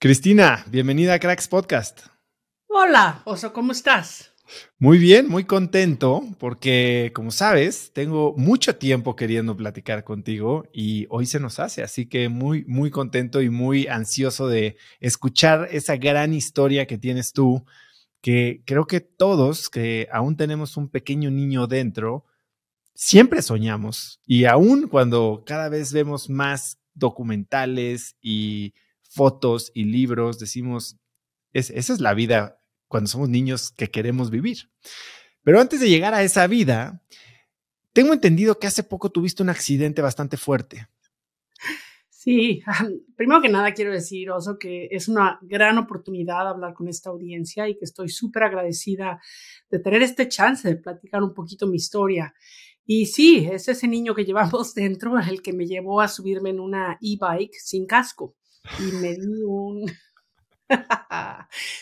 Cristina, bienvenida a Cracks Podcast. Hola, Oso, ¿cómo estás? Muy bien, muy contento porque, como sabes, tengo mucho tiempo queriendo platicar contigo y hoy se nos hace, así que muy contento y muy ansioso de escuchar esa gran historia que tienes tú, que creo que todos que aún tenemos un pequeño niño dentro, siempre soñamos y aún cuando cada vez vemos más documentales y fotos y libros, decimos, esa es la vida cuando somos niños que queremos vivir. Pero antes de llegar a esa vida, tengo entendido que hace poco tuviste un accidente bastante fuerte. Sí, primero que nada quiero decir, Oso, que es una gran oportunidad hablar con esta audiencia y que estoy súper agradecida de tener este chance de platicar un poquito mi historia. Y sí, es ese niño que llevamos dentro el que me llevó a subirme en una e-bike sin casco y me di un...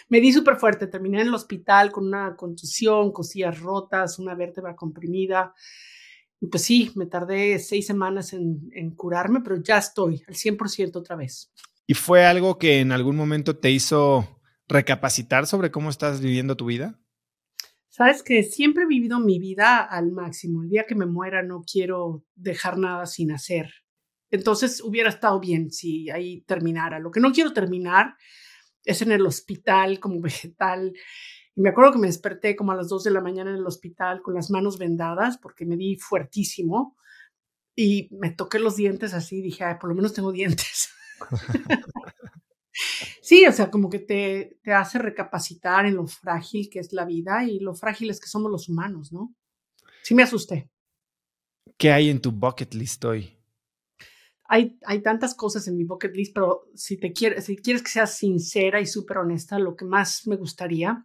me di súper fuerte, terminé en el hospital con una contusión, costillas rotas, una vértebra comprimida. Y pues sí, me tardé 6 semanas en curarme, pero ya estoy al 100% otra vez. ¿Y fue algo que en algún momento te hizo recapacitar sobre cómo estás viviendo tu vida? Sabes que siempre he vivido mi vida al máximo. El día que me muera no quiero dejar nada sin hacer. Entonces hubiera estado bien si ahí terminara. Lo que no quiero terminar es en el hospital como vegetal. Y me acuerdo que me desperté como a las 2 de la mañana en el hospital con las manos vendadas porque me di fuertísimo y me toqué los dientes así. Dije, ay, por lo menos tengo dientes. Sí, o sea, como que te hace recapacitar en lo frágil que es la vida y lo frágiles que somos los humanos, ¿no? Sí me asusté. ¿Qué hay en tu bucket list hoy? Hay tantas cosas en mi bucket list, pero si quieres que sea sincera y súper honesta, lo que más me gustaría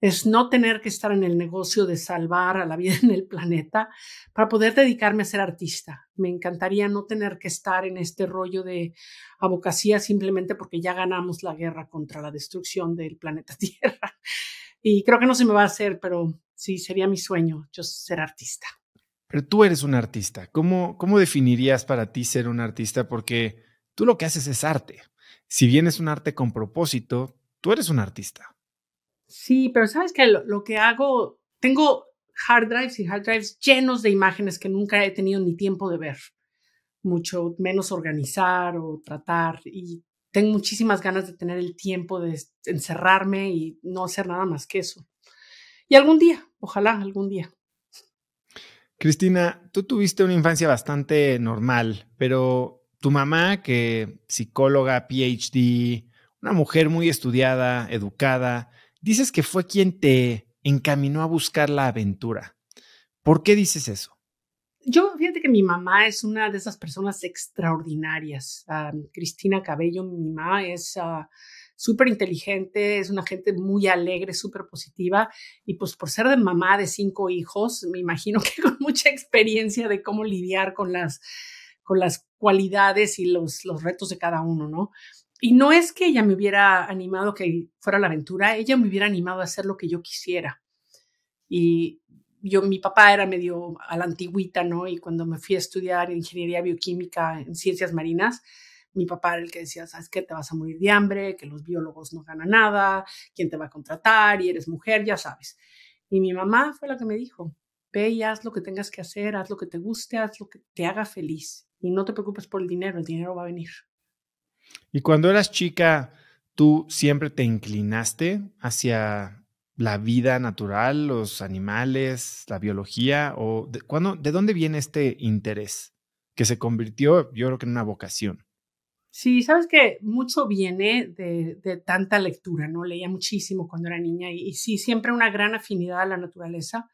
es no tener que estar en el negocio de salvar a la vida en el planeta para poder dedicarme a ser artista. Me encantaría no tener que estar en este rollo de abogacía simplemente porque ya ganamos la guerra contra la destrucción del planeta Tierra. Y creo que no se me va a hacer, pero sí sería mi sueño, yo ser artista. Pero tú eres un artista. ¿Cómo definirías para ti ser un artista? Porque tú lo que haces es arte. Si bien es un arte con propósito, tú eres un artista. Sí, pero sabes que lo que hago, tengo hard drives y hard drives llenos de imágenes que nunca he tenido ni tiempo de ver, mucho menos organizar o tratar. Y tengo muchísimas ganas de tener el tiempo de encerrarme y no hacer nada más que eso. Y algún día, ojalá algún día. Cristina, tú tuviste una infancia bastante normal, pero tu mamá, que psicóloga, PhD, una mujer muy estudiada, educada, dices que fue quien te encaminó a buscar la aventura. ¿Por qué dices eso? Yo, fíjate que mi mamá es una de esas personas extraordinarias. Cristina Cabello, mi mamá, es súper inteligente, es una gente muy alegre, súper positiva. Y pues por ser de mamá de 5 hijos, me imagino que con mucha experiencia de cómo lidiar con las cualidades y los retos de cada uno, ¿no? Y no es que ella me hubiera animado a que fuera a la aventura, ella me hubiera animado a hacer lo que yo quisiera. Y mi papá era medio a la antigüita, ¿no? Y cuando me fui a estudiar ingeniería bioquímica en ciencias marinas, mi papá era el que decía, ¿sabes qué? Te vas a morir de hambre, que los biólogos no ganan nada, ¿quién te va a contratar? Y eres mujer, ya sabes. Y mi mamá fue la que me dijo, ve y haz lo que tengas que hacer, haz lo que te guste, haz lo que te haga feliz. Y no te preocupes por el dinero va a venir. Y cuando eras chica, ¿tú siempre te inclinaste hacia la vida natural, los animales, la biología? ¿O de dónde viene este interés que se convirtió, yo creo que en una vocación? Sí, sabes que mucho viene de tanta lectura, ¿no? Leía muchísimo cuando era niña y sí, siempre una gran afinidad a la naturaleza,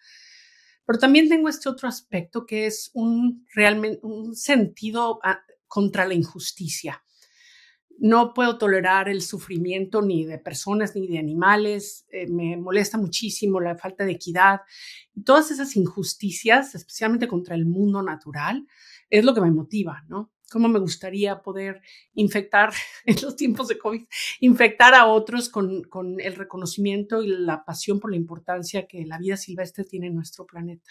pero también tengo este otro aspecto que es realmente un sentido contra la injusticia. No puedo tolerar el sufrimiento ni de personas ni de animales. Me molesta muchísimo la falta de equidad y todas esas injusticias, especialmente contra el mundo natural, es lo que me motiva, ¿no? Cómo me gustaría poder infectar en los tiempos de COVID, infectar a otros con el reconocimiento y la pasión por la importancia que la vida silvestre tiene en nuestro planeta.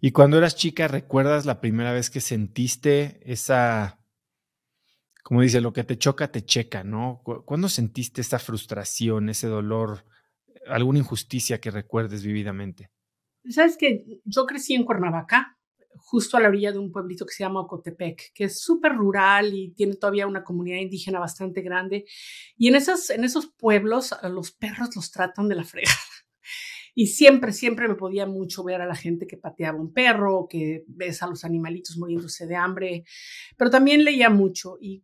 Y cuando eras chica, ¿recuerdas la primera vez que sentiste esa Como dice, lo que te choca, te checa, ¿no? ¿Cuándo sentiste esa frustración, ese dolor, alguna injusticia que recuerdes vividamente? ¿Sabes qué? Yo crecí en Cuernavaca, justo a la orilla de un pueblito que se llama Ocotepec, que es súper rural y tiene todavía una comunidad indígena bastante grande. Y en esos pueblos a los perros los tratan de la fregada. Y siempre, siempre me podía mucho ver a la gente que pateaba un perro, que ves a los animalitos muriéndose de hambre, pero también leía mucho y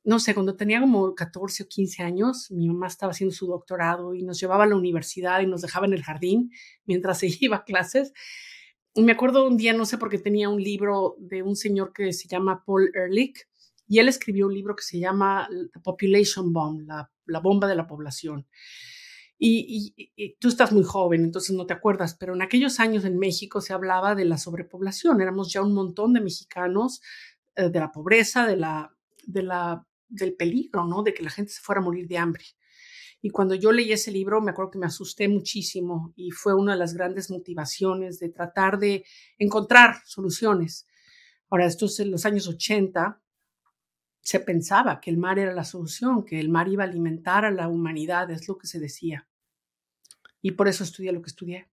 no sé, cuando tenía como 14 o 15 años, mi mamá estaba haciendo su doctorado y nos llevaba a la universidad y nos dejaba en el jardín mientras se iba a clases. Y me acuerdo un día, no sé por qué tenía un libro de un señor que se llama Paul Ehrlich y él escribió un libro que se llama The Population Bomb, la bomba de la población. Y tú estás muy joven, entonces no te acuerdas, pero en aquellos años en México se hablaba de la sobrepoblación. Éramos ya un montón de mexicanos, de la pobreza, del peligro, ¿no? De que la gente se fuera a morir de hambre. Y cuando yo leí ese libro, me acuerdo que me asusté muchísimo y fue una de las grandes motivaciones de tratar de encontrar soluciones. Ahora, esto es en los años 80, se pensaba que el mar era la solución, que el mar iba a alimentar a la humanidad, es lo que se decía. Y por eso estudié lo que estudié.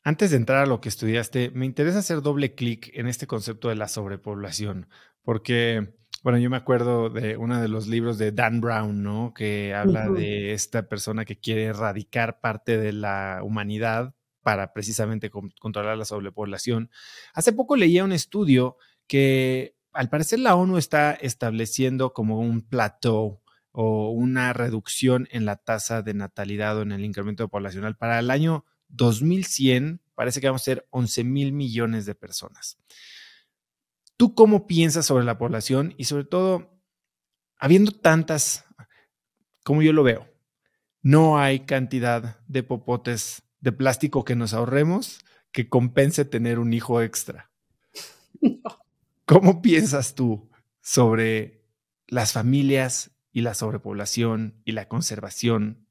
Antes de entrar a lo que estudiaste, me interesa hacer doble clic en este concepto de la sobrepoblación, porque, bueno, yo me acuerdo de uno de los libros de Dan Brown, ¿no? Que habla Ujú. de esta persona que quiere erradicar parte de la humanidad para precisamente controlar la sobrepoblación. Hace poco leía un estudio que al parecer la ONU está estableciendo como un plateau o una reducción en la tasa de natalidad o en el incremento poblacional para el año 2100. Parece que vamos a ser 11,000 millones de personas. ¿Tú cómo piensas sobre la población y sobre todo, habiendo tantas, como yo lo veo, no hay cantidad de popotes de plástico que nos ahorremos que compense tener un hijo extra? ¿Cómo piensas tú sobre las familias y la sobrepoblación y la conservación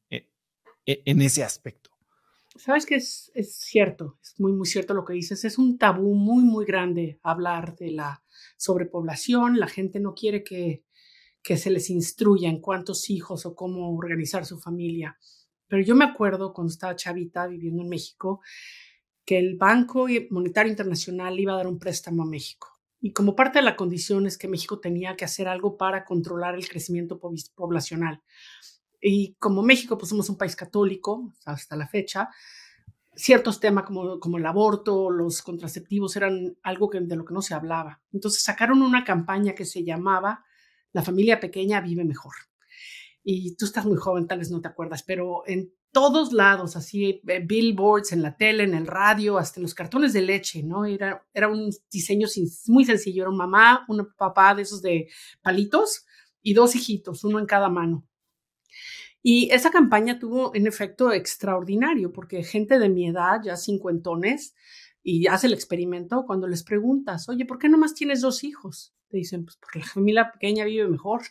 en ese aspecto? Sabes que es cierto, es muy, muy cierto lo que dices. Es un tabú muy, muy grande hablar de la sobrepoblación. La gente no quiere que se les instruya en cuántos hijos o cómo organizar su familia. Pero yo me acuerdo cuando estaba chavita viviendo en México que el Banco Monetario Internacional iba a dar un préstamo a México. Y como parte de la condición es que México tenía que hacer algo para controlar el crecimiento poblacional. Y como México, pues somos un país católico hasta la fecha, ciertos temas como el aborto, los contraceptivos eran algo de lo que no se hablaba. Entonces sacaron una campaña que se llamaba La familia pequeña vive mejor. Y tú estás muy joven, tal vez no te acuerdas, pero en todos lados, así, billboards, en la tele, en el radio, hasta en los cartones de leche, ¿no? Era un diseño muy sencillo, era un mamá, un papá de esos de palitos y dos hijitos, uno en cada mano. Y esa campaña tuvo un efecto extraordinario porque gente de mi edad, ya cincuentones, y hace el experimento cuando les preguntas, oye, ¿por qué nomás tienes dos hijos? Te dicen, pues porque la familia pequeña vive mejor.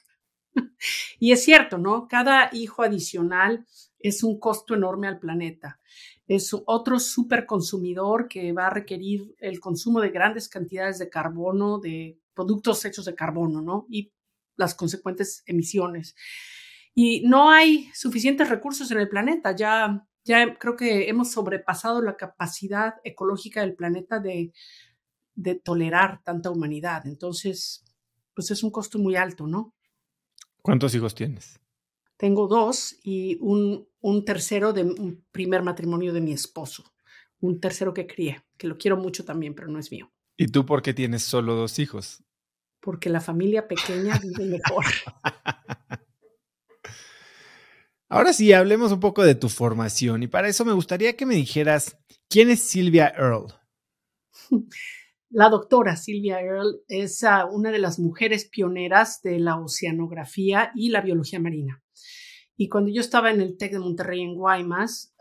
Y es cierto, ¿no? Cada hijo adicional es un costo enorme al planeta. Es otro superconsumidor que va a requerir el consumo de grandes cantidades de carbono, de productos hechos de carbono, ¿no? Y las consecuentes emisiones. Y no hay suficientes recursos en el planeta. Ya creo que hemos sobrepasado la capacidad ecológica del planeta de tolerar tanta humanidad. Entonces, pues es un costo muy alto, ¿no? ¿Cuántos hijos tienes? Tengo dos y un tercero de un primer matrimonio de mi esposo. Un tercero que crié, que lo quiero mucho también, pero no es mío. ¿Y tú por qué tienes solo 2 hijos? Porque la familia pequeña vive mejor. Ahora sí, hablemos un poco de tu formación y para eso me gustaría que me dijeras, ¿quién es Sylvia Earle? La doctora Sylvia Earle es una de las mujeres pioneras de la oceanografía y la biología marina. Y cuando yo estaba en el TEC de Monterrey en Guaymas,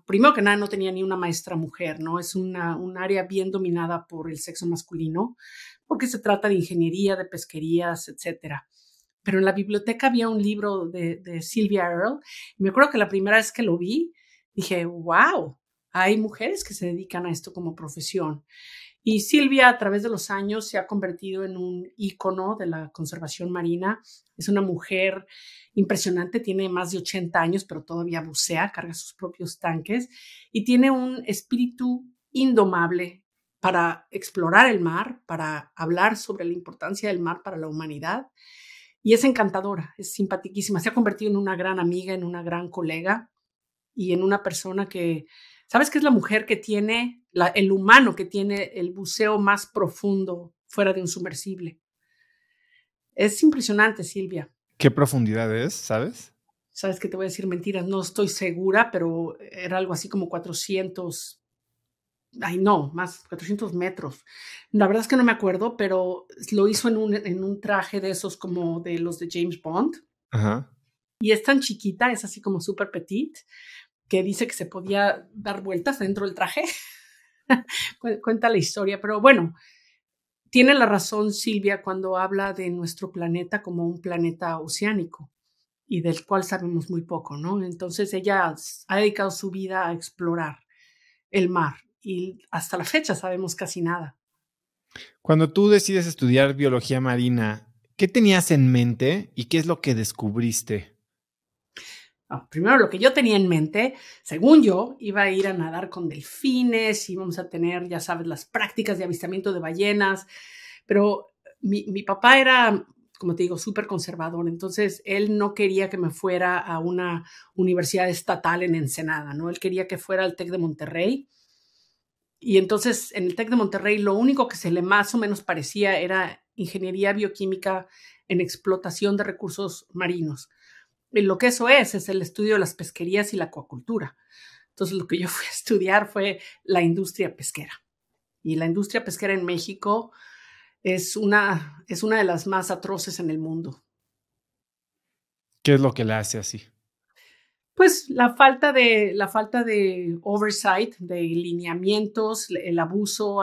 primero que nada no tenía ni una maestra mujer, ¿no? Es un área bien dominada por el sexo masculino, porque se trata de ingeniería, de pesquerías, etcétera. Pero en la biblioteca había un libro de Sylvia Earle. Y me acuerdo que la primera vez que lo vi, dije, wow, hay mujeres que se dedican a esto como profesión. Y Silvia, a través de los años, se ha convertido en un ícono de la conservación marina. Es una mujer impresionante, tiene más de 80 años, pero todavía bucea, carga sus propios tanques y tiene un espíritu indomable para explorar el mar, para hablar sobre la importancia del mar para la humanidad. Y es encantadora, es simpaticísima. Se ha convertido en una gran amiga, en una gran colega y en una persona que, ¿sabes qué es la mujer que tiene, el humano que tiene el buceo más profundo fuera de un sumersible? Es impresionante, Silvia. ¿Qué profundidad es, sabes? Sabes que te voy a decir mentiras, no estoy segura, pero era algo así como 400, ay no, más 400 metros. La verdad es que no me acuerdo, pero lo hizo en un traje de esos como de los de James Bond. Ajá. Y es tan chiquita, es así como súper petite, que dice que se podía dar vueltas dentro del traje. Cuenta la historia, pero bueno, tiene la razón Silvia cuando habla de nuestro planeta como un planeta oceánico y del cual sabemos muy poco, ¿no? Entonces ella ha dedicado su vida a explorar el mar y hasta la fecha sabemos casi nada. Cuando tú decides estudiar biología marina, ¿qué tenías en mente y qué es lo que descubriste? No, primero lo que yo tenía en mente, según yo, iba a ir a nadar con delfines, íbamos a tener, ya sabes, las prácticas de avistamiento de ballenas, pero mi papá era, como te digo, súper conservador, entonces él no quería que me fuera a una universidad estatal en Ensenada, ¿no? Él quería que fuera al TEC de Monterrey. Y entonces en el TEC de Monterrey lo único que se le más o menos parecía era ingeniería bioquímica en explotación de recursos marinos. Y lo que eso es el estudio de las pesquerías y la acuacultura. Entonces lo que yo fui a estudiar fue la industria pesquera. Y la industria pesquera en México es una de las más atroces en el mundo. ¿Qué es lo que la hace así? Pues la falta de oversight, de lineamientos, el abuso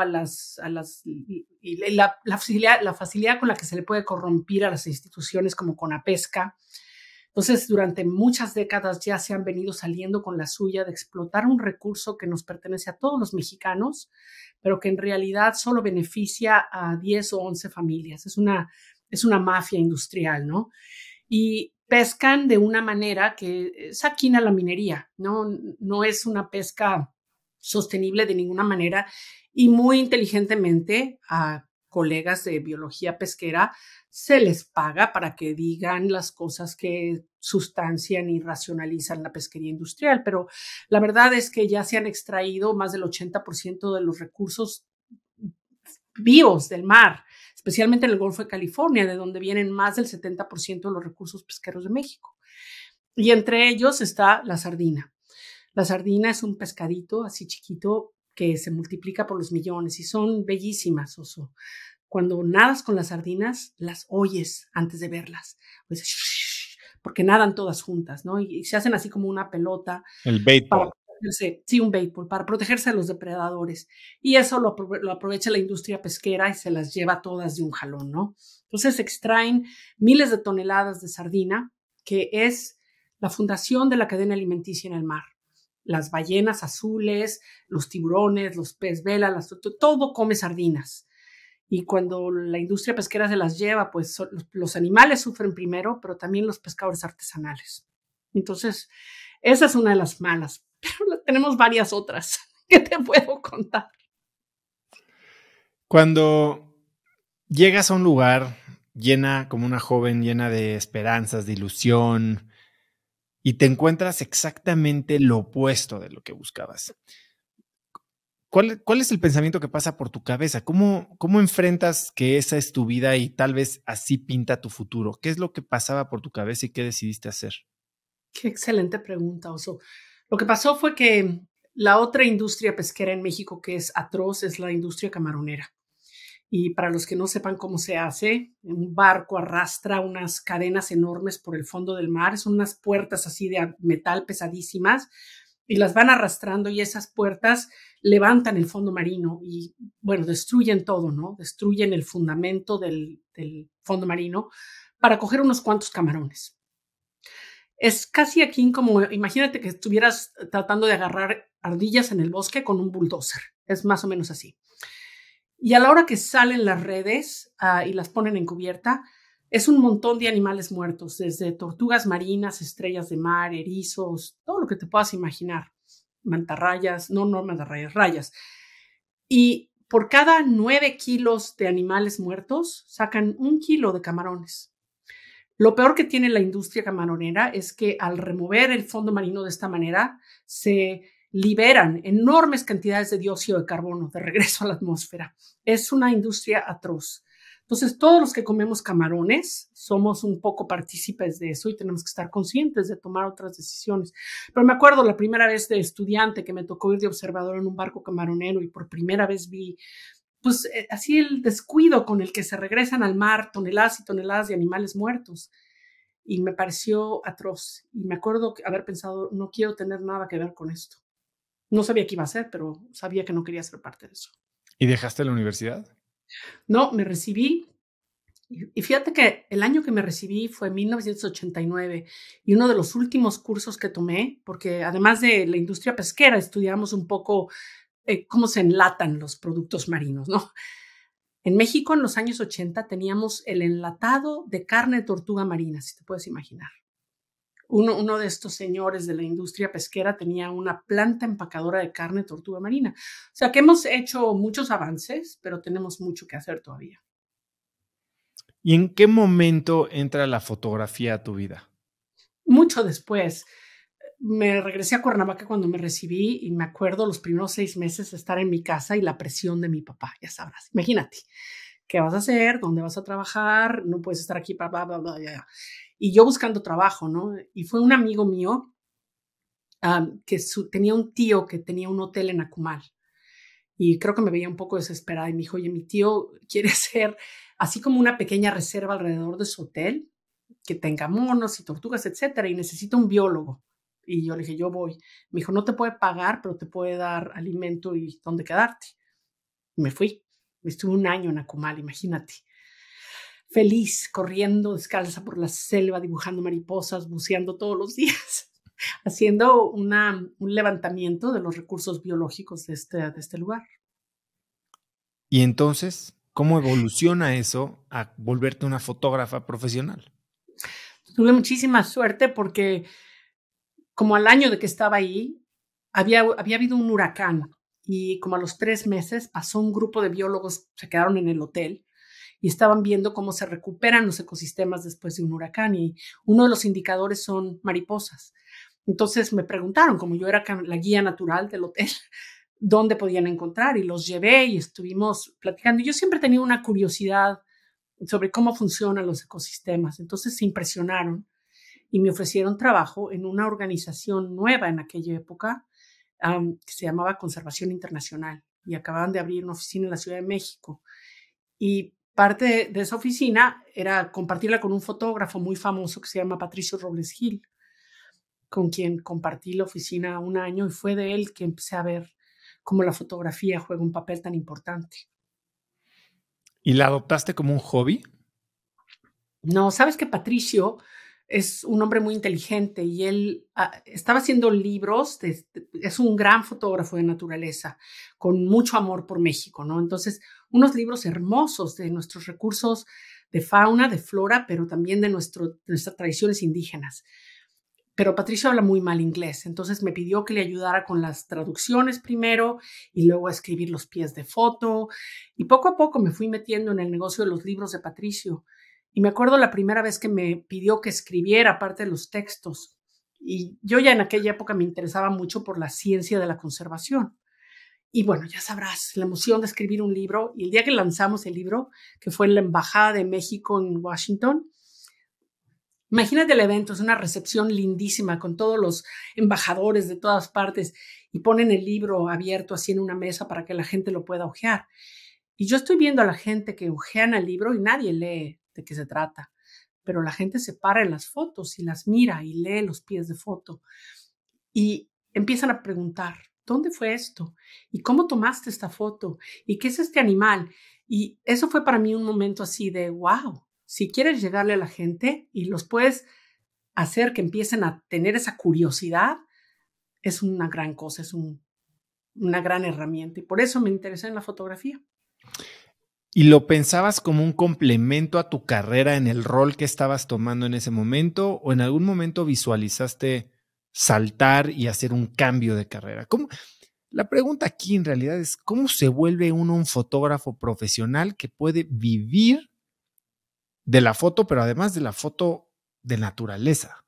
y la facilidad con la que se le puede corrompir a las instituciones como Conapesca. Entonces, durante muchas décadas ya se han venido saliendo con la suya de explotar un recurso que nos pertenece a todos los mexicanos, pero que en realidad solo beneficia a 10 o 11 familias. Es una mafia industrial, ¿no? Y pescan de una manera que saquina la minería, ¿no? No es una pesca sostenible de ninguna manera y muy inteligentemente a colegas de biología pesquera se les paga para que digan las cosas que sustancian y racionalizan la pesquería industrial, pero la verdad es que ya se han extraído más del 80% de los recursos vivos del mar, especialmente en el Golfo de California, de donde vienen más del 70% de los recursos pesqueros de México. Y entre ellos está la sardina. La sardina es un pescadito así chiquito que se multiplica por los millones y son bellísimas, Oso. Cuando nadas con las sardinas, las oyes antes de verlas. Pues, shh, porque nadan todas juntas, ¿no? Y se hacen así como una pelota. El bait Para ball. protegerse, sí, un bait ball, para protegerse de los depredadores. Y eso lo aprovecha la industria pesquera y se las lleva todas de un jalón, ¿no? Entonces extraen miles de toneladas de sardina, que es la fundación de la cadena alimenticia en el mar. Las ballenas azules, los tiburones, los pez vela, todo come sardinas. Y cuando la industria pesquera se las lleva, pues los animales sufren primero, pero también los pescadores artesanales. Entonces, esa es una de las malas, pero tenemos varias otras que te puedo contar. Cuando llegas a un lugar llena, como una joven, llena de esperanzas, de ilusión, y te encuentras exactamente lo opuesto de lo que buscabas. ¿Cuál es el pensamiento que pasa por tu cabeza? ¿Cómo enfrentas que esa es tu vida y tal vez así pinta tu futuro? ¿Qué es lo que pasaba por tu cabeza y qué decidiste hacer? Qué excelente pregunta, Oso. Lo que pasó fue que la otra industria pesquera en México que es atroz es la industria camaronera. Y para los que no sepan cómo se hace, un barco arrastra unas cadenas enormes por el fondo del mar, son unas puertas así de metal pesadísimas y las van arrastrando y esas puertas levantan el fondo marino y, bueno, destruyen todo, ¿no? Destruyen el fundamento del fondo marino para coger unos cuantos camarones. Es casi aquí como, imagínate que estuvieras tratando de agarrar ardillas en el bosque con un bulldozer. Es más o menos así. Y a la hora que salen las redes y las ponen en cubierta, es un montón de animales muertos, desde tortugas marinas, estrellas de mar, erizos, todo lo que te puedas imaginar. Mantarrayas, no mantarrayas, rayas. Y por cada 9 kilos de animales muertos, sacan 1 kilo de camarones. Lo peor que tiene la industria camaronera es que al remover el fondo marino de esta manera, se liberan enormes cantidades de dióxido de carbono de regreso a la atmósfera. Es una industria atroz. Entonces, todos los que comemos camarones somos un poco partícipes de eso y tenemos que estar conscientes de tomar otras decisiones. Pero me acuerdo la primera vez de estudiante que me tocó ir de observador en un barco camaronero y por primera vez vi pues así el descuido con el que se regresan al mar toneladas y toneladas de animales muertos. Y me pareció atroz. Y me acuerdo haber pensado, no quiero tener nada que ver con esto. No sabía qué iba a hacer, pero sabía que no quería ser parte de eso. ¿Y dejaste la universidad? No, me recibí. Y fíjate que el año que me recibí fue 1989 y uno de los últimos cursos que tomé, porque además de la industria pesquera, estudiamos un poco cómo se enlatan los productos marinos, ¿no? En México, en los años 80, teníamos el enlatado de carne de tortuga marina, si te puedes imaginar. Uno de estos señores de la industria pesquera tenía una planta empacadora de carne de tortuga marina. O sea que hemos hecho muchos avances, pero tenemos mucho que hacer todavía. ¿Y en qué momento entra la fotografía a tu vida? Mucho después. Me regresé a Cuernavaca cuando me recibí y me acuerdo los primeros 6 meses estar en mi casa y la presión de mi papá, ya sabrás. Imagínate, ¿qué vas a hacer? ¿Dónde vas a trabajar? No puedes estar aquí, bla, bla, bla, bla, ya. Y yo buscando trabajo, ¿no? Y fue un amigo mío que tenía un tío que tenía un hotel en Acumal. Y creo que me veía un poco desesperada y me dijo, oye, mi tío quiere hacer así como una pequeña reserva alrededor de su hotel, que tenga monos y tortugas, etcétera, y necesita un biólogo. Y yo le dije, yo voy. Me dijo, no te puede pagar, pero te puede dar alimento y dónde quedarte. Me fui. Estuve 1 año en Acumal, imagínate. Feliz, corriendo descalza por la selva, dibujando mariposas, buceando todos los días, haciendo un levantamiento de los recursos biológicos de este lugar. Y entonces, ¿cómo evoluciona eso a volverte una fotógrafa profesional? Tuve muchísima suerte porque como al año de que estaba ahí, había habido un huracán y como a los 3 meses pasó un grupo de biólogos, se quedaron en el hotel y estaban viendo cómo se recuperan los ecosistemas después de un huracán y uno de los indicadores son mariposas. Entonces me preguntaron, como yo era la guía natural del hotel, dónde podían encontrar y los llevé y estuvimos platicando. Y yo siempre tenía una curiosidad sobre cómo funcionan los ecosistemas. Entonces se impresionaron y me ofrecieron trabajo en una organización nueva en aquella época que se llamaba Conservación Internacional y acababan de abrir una oficina en la Ciudad de México. Y parte de esa oficina era compartirla con un fotógrafo muy famoso que se llama Patricio Robles Gil, con quien compartí la oficina 1 año y fue de él que empecé a ver cómo la fotografía juega un papel tan importante. ¿Y la adoptaste como un hobby? No, sabes que Patricio es un hombre muy inteligente y él estaba haciendo libros, es un gran fotógrafo de naturaleza, con mucho amor por México, ¿no? Entonces, unos libros hermosos de nuestros recursos de fauna, de flora, pero también de nuestras tradiciones indígenas. Pero Patricio habla muy mal inglés, entonces me pidió que le ayudara con las traducciones primero y luego a escribir los pies de foto. Y poco a poco me fui metiendo en el negocio de los libros de Patricio. Y me acuerdo la primera vez que me pidió que escribiera parte de los textos. Y yo ya en aquella época me interesaba mucho por la ciencia de la conservación. Y bueno, ya sabrás, la emoción de escribir un libro. Y el día que lanzamos el libro, que fue en la Embajada de México en Washington, imagínate el evento, es una recepción lindísima con todos los embajadores de todas partes y ponen el libro abierto así en una mesa para que la gente lo pueda hojear. Y yo estoy viendo a la gente que hojean el libro y nadie lee de qué se trata, pero la gente se para en las fotos y las mira y lee los pies de foto y empiezan a preguntar, ¿dónde fue esto? ¿Y cómo tomaste esta foto? ¿Y qué es este animal? Y eso fue para mí un momento así de, wow, si quieres llegarle a la gente y los puedes hacer que empiecen a tener esa curiosidad, es una gran cosa, es una gran herramienta. Y por eso me interesé en la fotografía. ¿Y lo pensabas como un complemento a tu carrera en el rol que estabas tomando en ese momento, o en algún momento visualizaste saltar y hacer un cambio de carrera? ¿Cómo? La pregunta aquí en realidad es, ¿cómo se vuelve uno un fotógrafo profesional que puede vivir de la foto, pero además de la foto de naturaleza?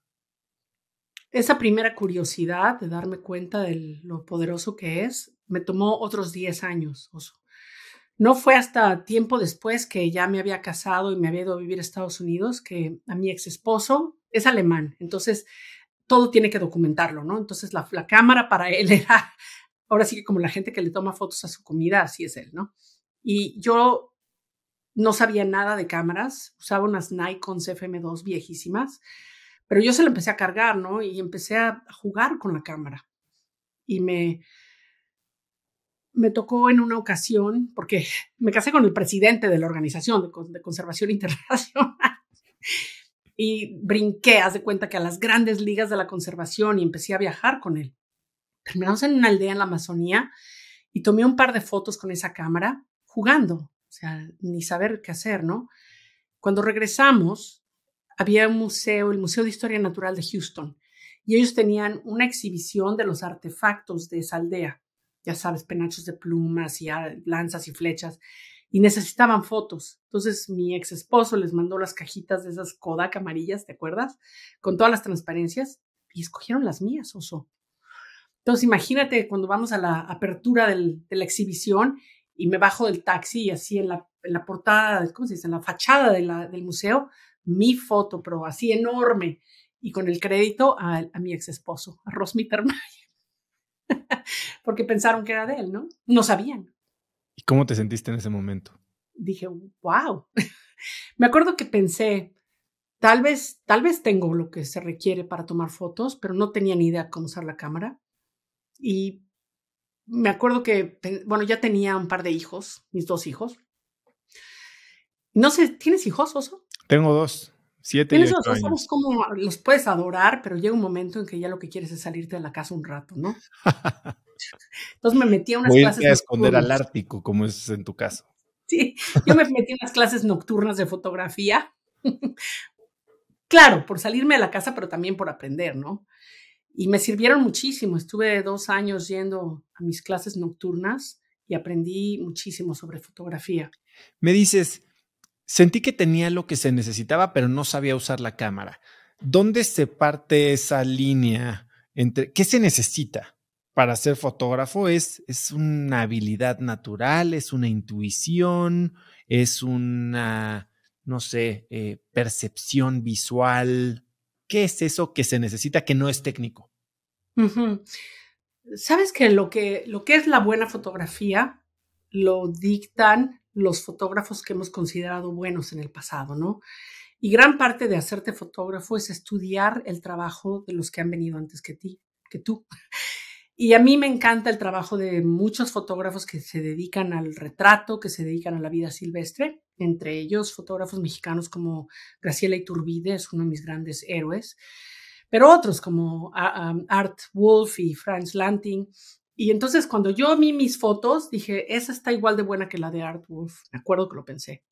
Esa primera curiosidad de darme cuenta de lo poderoso que es, me tomó otros 10 años, Oso. No fue hasta tiempo después que ya me había casado y me había ido a vivir a Estados Unidos que a mi ex esposo es alemán, entonces todo tiene que documentarlo, ¿no? Entonces la cámara para él era, ahora sí que como la gente que le toma fotos a su comida, así es él, ¿no? Y yo no sabía nada de cámaras, usaba unas Nikon FM2 viejísimas, pero yo se lo empecé a cargar, ¿no? Y empecé a jugar con la cámara. Y me tocó en una ocasión, porque me casé con el presidente de la Organización de Conservación Internacional y brinqué, haz de cuenta que a las grandes ligas de la conservación y empecé a viajar con él. Terminamos en una aldea en la Amazonía y tomé un par de fotos con esa cámara jugando, o sea, ni saber qué hacer, ¿no? Cuando regresamos, había un museo, el Museo de Historia Natural de Houston, y ellos tenían una exhibición de los artefactos de esa aldea, ya sabes, penachos de plumas y lanzas y flechas, y necesitaban fotos. Entonces mi ex esposo les mandó las cajitas de esas Kodak amarillas, ¿te acuerdas? Con todas las transparencias, y escogieron las mías, Oso. Entonces imagínate cuando vamos a la apertura de la exhibición y me bajo del taxi y así en la portada, ¿cómo se dice? En la fachada del museo, mi foto, pero así enorme, y con el crédito a mi ex esposo, a Rosmittermeier, porque pensaron que era de él, ¿no? No sabían. ¿Y cómo te sentiste en ese momento? Dije, wow. Me acuerdo que pensé, tal vez tengo lo que se requiere para tomar fotos, pero no tenía ni idea cómo usar la cámara. Y me acuerdo que, bueno, ya tenía un par de hijos, mis 2 hijos. No sé, ¿tienes hijos, Oso? Tengo 2, 7 y Tienes 8 2, sabes años. cómo los puedes adorar, pero llega un momento en que ya lo que quieres es salirte de la casa un rato, ¿no? Entonces me metí a O unas irte clases a esconder al nocturnas. Ártico, como es en tu caso. Sí, yo me metí a unas clases nocturnas de fotografía. Claro, por salirme de la casa, pero también por aprender, ¿no? Y me sirvieron muchísimo. Estuve 2 años yendo a mis clases nocturnas y aprendí muchísimo sobre fotografía. Me dices, sentí que tenía lo que se necesitaba, pero no sabía usar la cámara. ¿Dónde se parte esa línea entre qué se necesita para ser fotógrafo? ¿Es una habilidad natural? ¿Es una intuición? ¿Es una, no sé, percepción visual? ¿Qué es eso que se necesita que no es técnico? Ujú. Sabes que lo que es la buena fotografía lo dictan los fotógrafos que hemos considerado buenos en el pasado, ¿no? Y gran parte de hacerte fotógrafo es estudiar el trabajo de los que han venido antes que tú. Y a mí me encanta el trabajo de muchos fotógrafos que se dedican al retrato, que se dedican a la vida silvestre, entre ellos fotógrafos mexicanos como Graciela Iturbide, es uno de mis grandes héroes, pero otros como Art Wolf y Franz Lanting. Y entonces cuando yo vi mis fotos, dije, esa está igual de buena que la de Art Wolf. Me acuerdo que lo pensé.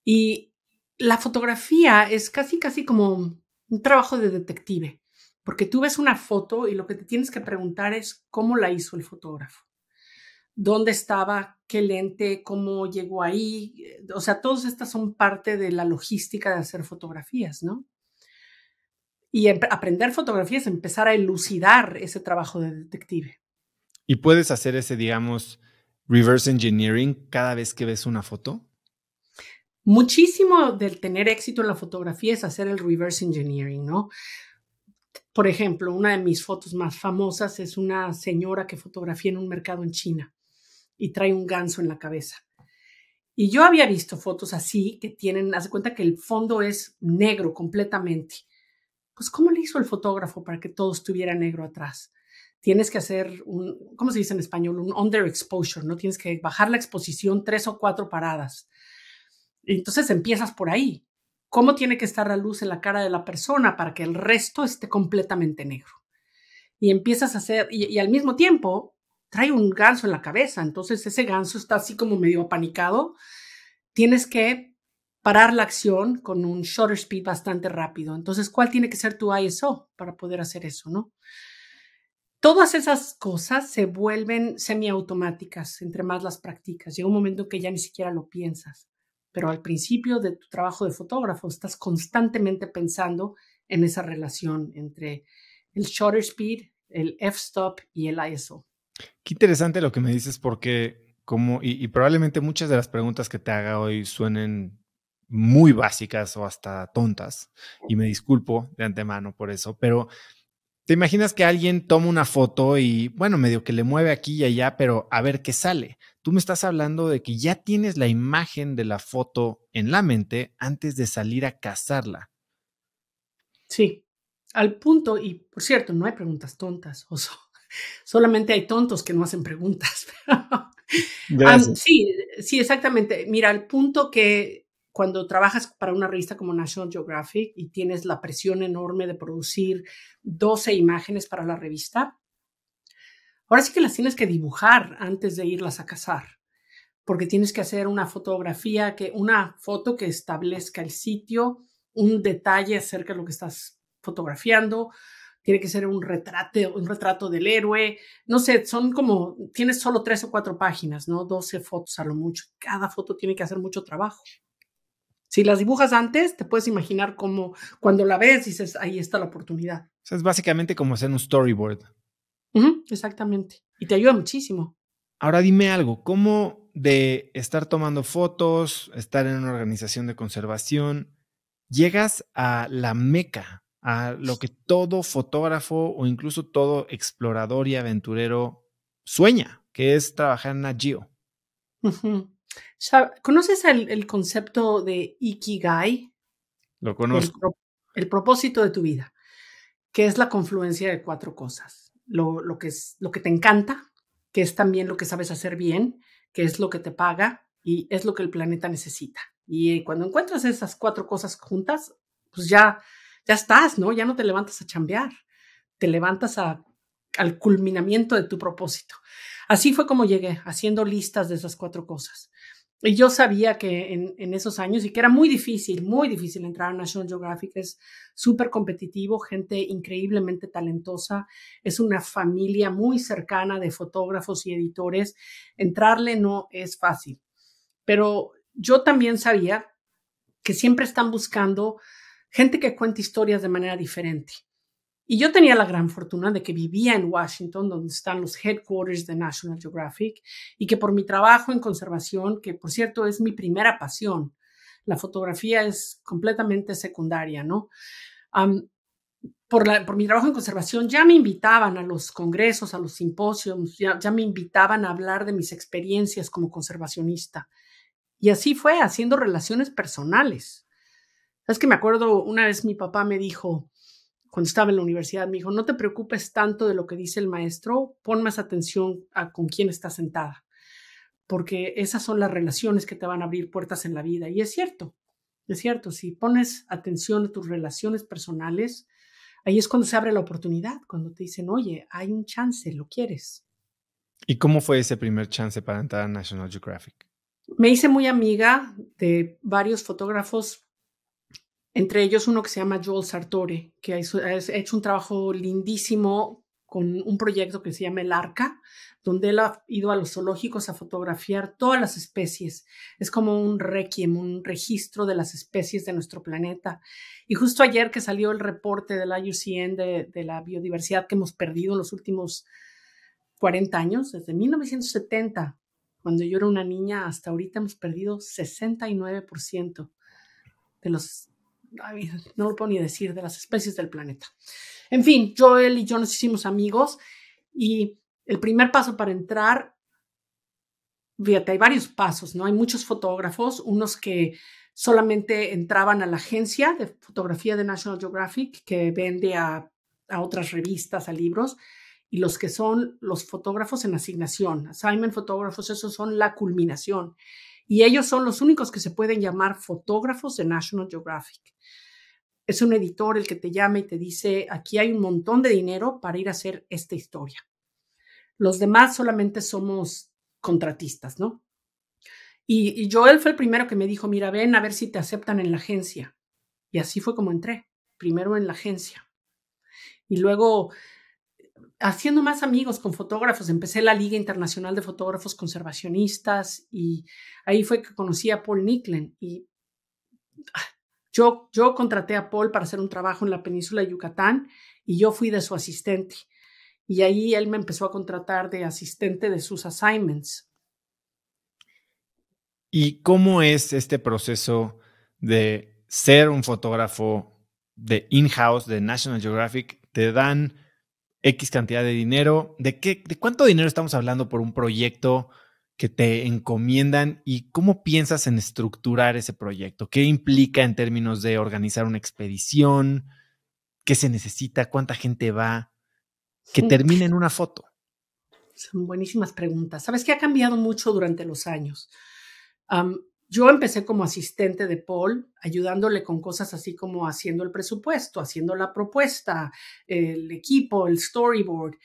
Y la fotografía es casi como un trabajo de detective, porque tú ves una foto y lo que te tienes que preguntar es cómo la hizo el fotógrafo, dónde estaba, qué lente, cómo llegó ahí. O sea, todas estas son parte de la logística de hacer fotografías, ¿no? Y aprender fotografía es empezar a elucidar ese trabajo de detective. ¿Y puedes hacer ese, digamos, reverse engineering cada vez que ves una foto? Muchísimo del tener éxito en la fotografía es hacer el reverse engineering, ¿no? Por ejemplo, una de mis fotos más famosas es una señora que fotografía en un mercado en China y trae un ganso en la cabeza. Y yo había visto fotos así que tienen, haz de cuenta que el fondo es negro completamente. Pues, ¿cómo le hizo el fotógrafo para que todo estuviera negro atrás? Tienes que hacer ¿cómo se dice en español? Un underexposure, ¿no? Tienes que bajar la exposición 3 o 4 paradas. Entonces empiezas por ahí. ¿Cómo tiene que estar la luz en la cara de la persona para que el resto esté completamente negro? Y empiezas a hacer, y al mismo tiempo, trae un ganso en la cabeza, entonces ese ganso está así como medio apanicado. Tienes que parar la acción con un shutter speed bastante rápido. Entonces, ¿cuál tiene que ser tu ISO para poder hacer eso, no? Todas esas cosas se vuelven semiautomáticas entre más las practicas. Llega un momento que ya ni siquiera lo piensas, pero al principio de tu trabajo de fotógrafo estás constantemente pensando en esa relación entre el shutter speed, el f-stop y el ISO. Qué interesante lo que me dices porque y probablemente muchas de las preguntas que te haga hoy suenen muy básicas o hasta tontas y me disculpo de antemano por eso, pero ¿te imaginas que alguien toma una foto y, bueno, medio que le mueve aquí y allá, pero a ver qué sale? Tú me estás hablando de que ya tienes la imagen de la foto en la mente antes de salir a cazarla. Sí, al punto, y por cierto, no hay preguntas tontas, solamente hay tontos que no hacen preguntas. Gracias. Sí, sí, exactamente. Mira, al punto que cuando trabajas para una revista como National Geographic y tienes la presión enorme de producir 12 imágenes para la revista, ahora sí que las tienes que dibujar antes de irlas a cazar, porque tienes que hacer una una foto que establezca el sitio, un detalle acerca de lo que estás fotografiando. Tiene que ser un retrato del héroe. No sé, tienes solo 3 o 4 páginas, ¿no? 12 fotos a lo mucho. Cada foto tiene que hacer mucho trabajo. Si las dibujas antes, te puedes imaginar cómo cuando la ves dices, ahí está la oportunidad. O sea, es básicamente como hacer un storyboard. Exactamente. Y te ayuda muchísimo. Ahora dime algo, ¿cómo de estar tomando fotos, estar en una organización de conservación, llegas a la meca, a lo que todo fotógrafo o incluso todo explorador y aventurero sueña, que es trabajar en Nat Geo? Ujú. ¿Conoces el concepto de Ikigai? Lo El, conozco. pro- el propósito de tu vida, que es la confluencia de 4 cosas. Lo que te encanta, que es también lo que sabes hacer bien, que es lo que te paga y es lo que el planeta necesita. Y cuando encuentras esas 4 cosas juntas, pues ya estás, ¿no? Ya no te levantas a chambear, te levantas al culminamiento de tu propósito. Así fue como llegué, haciendo listas de esas 4 cosas. Y yo sabía que en esos años, y que era muy difícil entrar a National Geographic, es súper competitivo, gente increíblemente talentosa, es una familia muy cercana de fotógrafos y editores. Entrarle no es fácil, pero yo también sabía que siempre están buscando gente que cuente historias de manera diferente. Y yo tenía la gran fortuna de que vivía en Washington, donde están los headquarters de National Geographic, y que por mi trabajo en conservación, que por cierto es mi primera pasión, la fotografía es completamente secundaria, ¿no? Um, por mi trabajo en conservación ya me invitaban a los congresos, a los simposios, ya me invitaban a hablar de mis experiencias como conservacionista. Y así fue, haciendo relaciones personales. Es que me acuerdo una vez mi papá me dijo, cuando estaba en la universidad, me dijo, no te preocupes tanto de lo que dice el maestro, pon más atención a con quién está sentada, porque esas son las relaciones que te van a abrir puertas en la vida. Y es cierto, si pones atención a tus relaciones personales, ahí es cuando se abre la oportunidad, cuando te dicen, oye, hay un chance, ¿lo quieres? ¿Y cómo fue ese primer chance para entrar a National Geographic? Me hice muy amiga de varios fotógrafos, entre ellos uno que se llama Joel Sartore, que ha hecho un trabajo lindísimo con un proyecto que se llama El Arca, donde él ha ido a los zoológicos a fotografiar todas las especies. Es como un requiem, un registro de las especies de nuestro planeta. Y justo ayer que salió el reporte de la IUCN de la biodiversidad que hemos perdido en los últimos 40 años, desde 1970, cuando yo era una niña, hasta ahorita hemos perdido 69% de los, no lo puedo ni decir, de las especies del planeta. En fin, Joel y yo nos hicimos amigos y el primer paso para entrar, fíjate, hay varios pasos, ¿no? Hay muchos fotógrafos, unos que solamente entraban a la agencia de fotografía de National Geographic, que vende a otras revistas, a libros, y los que son los fotógrafos en asignación, assignment fotógrafos, esos son la culminación. Y ellos son los únicos que se pueden llamar fotógrafos de National Geographic. Es un editor el que te llama y te dice, aquí hay un montón de dinero para ir a hacer esta historia. Los demás solamente somos contratistas, ¿no? Y Joel fue el primero que me dijo, mira, ven a ver si te aceptan en la agencia. Y así fue como entré, primero en la agencia. Y luego, haciendo más amigos con fotógrafos, empecé la Liga Internacional de Fotógrafos Conservacionistas y ahí fue que conocí a Paul Nicklin. Y yo contraté a Paul para hacer un trabajo en la península de Yucatán y yo fui de su asistente. Y ahí él me empezó a contratar de asistente de sus assignments. ¿Y cómo es este proceso de ser un fotógrafo de in-house de National Geographic? ¿Te dan X cantidad de dinero? ¿De cuánto dinero estamos hablando por un proyecto que te encomiendan? ¿Y cómo piensas en estructurar ese proyecto? ¿Qué implica en términos de organizar una expedición? ¿Qué se necesita? ¿Cuánta gente va? Que termine en una foto. Son buenísimas preguntas. ¿Sabes qué ha cambiado mucho durante los años? Yo empecé como asistente de Paul, ayudándole con cosas así como haciendo el presupuesto, haciendo la propuesta, el equipo, el storyboard.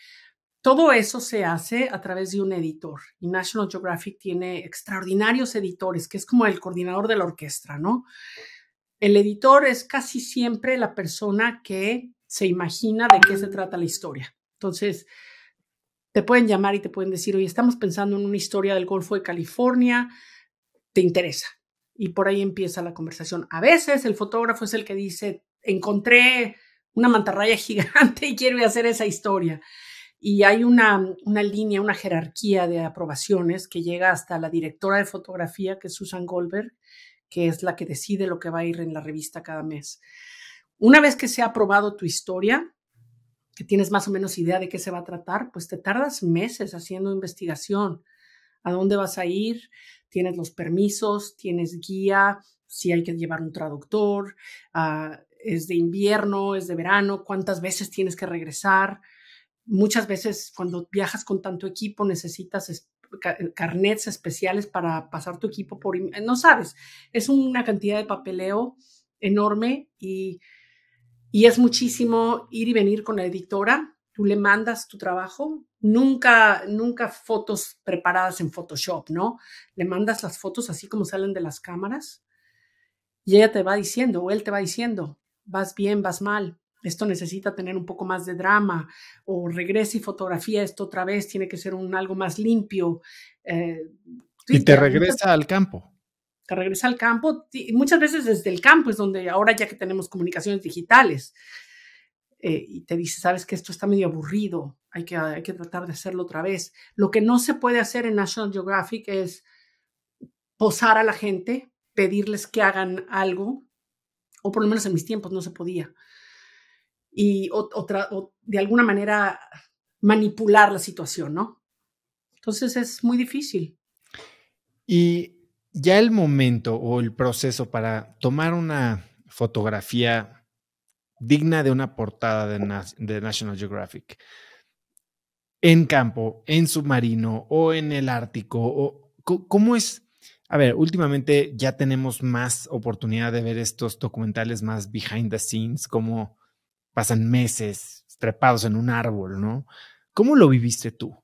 Todo eso se hace a través de un editor. Y National Geographic tiene extraordinarios editores, que es como el coordinador de la orquesta, ¿no? El editor es casi siempre la persona que se imagina de qué se trata la historia. Entonces, te pueden llamar y te pueden decir, oye, estamos pensando en una historia del Golfo de California, ¿te interesa? Y por ahí empieza la conversación. A veces el fotógrafo es el que dice, encontré una mantarraya gigante y quiero hacer esa historia. Y hay una línea, una jerarquía de aprobaciones que llega hasta la directora de fotografía, que es Susan Goldberg, que es la que decide lo que va a ir en la revista cada mes. Una vez que se ha aprobado tu historia, que tienes más o menos idea de qué se va a tratar, pues te tardas meses haciendo investigación. ¿A dónde vas a ir? Tienes los permisos, tienes guía, si hay que llevar un traductor, es de invierno, es de verano, cuántas veces tienes que regresar. Muchas veces cuando viajas con tanto equipo necesitas carnets especiales para pasar tu equipo por... No sabes, es una cantidad de papeleo enorme y es muchísimo ir y venir con la editora. Tú le mandas tu trabajo, nunca fotos preparadas en Photoshop, ¿no? Le mandas las fotos así como salen de las cámaras y ella te va diciendo, o él te va diciendo, vas bien, vas mal, esto necesita tener un poco más de drama, o regresa y fotografía esto otra vez, tiene que ser algo más limpio. Y te regresa al campo. Te regresa al campo, y muchas veces desde el campo es donde ahora ya que tenemos comunicaciones digitales, y te dice, sabes que esto está medio aburrido, hay que tratar de hacerlo otra vez. Lo que no se puede hacer en National Geographic es posar a la gente, pedirles que hagan algo, o por lo menos en mis tiempos no se podía. Y o de alguna manera manipular la situación, ¿no? Entonces es muy difícil. Y ya el momento o el proceso para tomar una fotografía digna de una portada de National Geographic en campo, en submarino o en el Ártico, o ¿cómo es? A ver, últimamente ya tenemos más oportunidad de ver estos documentales más behind the scenes, como pasan meses trepados en un árbol, ¿no? ¿Cómo lo viviste tú?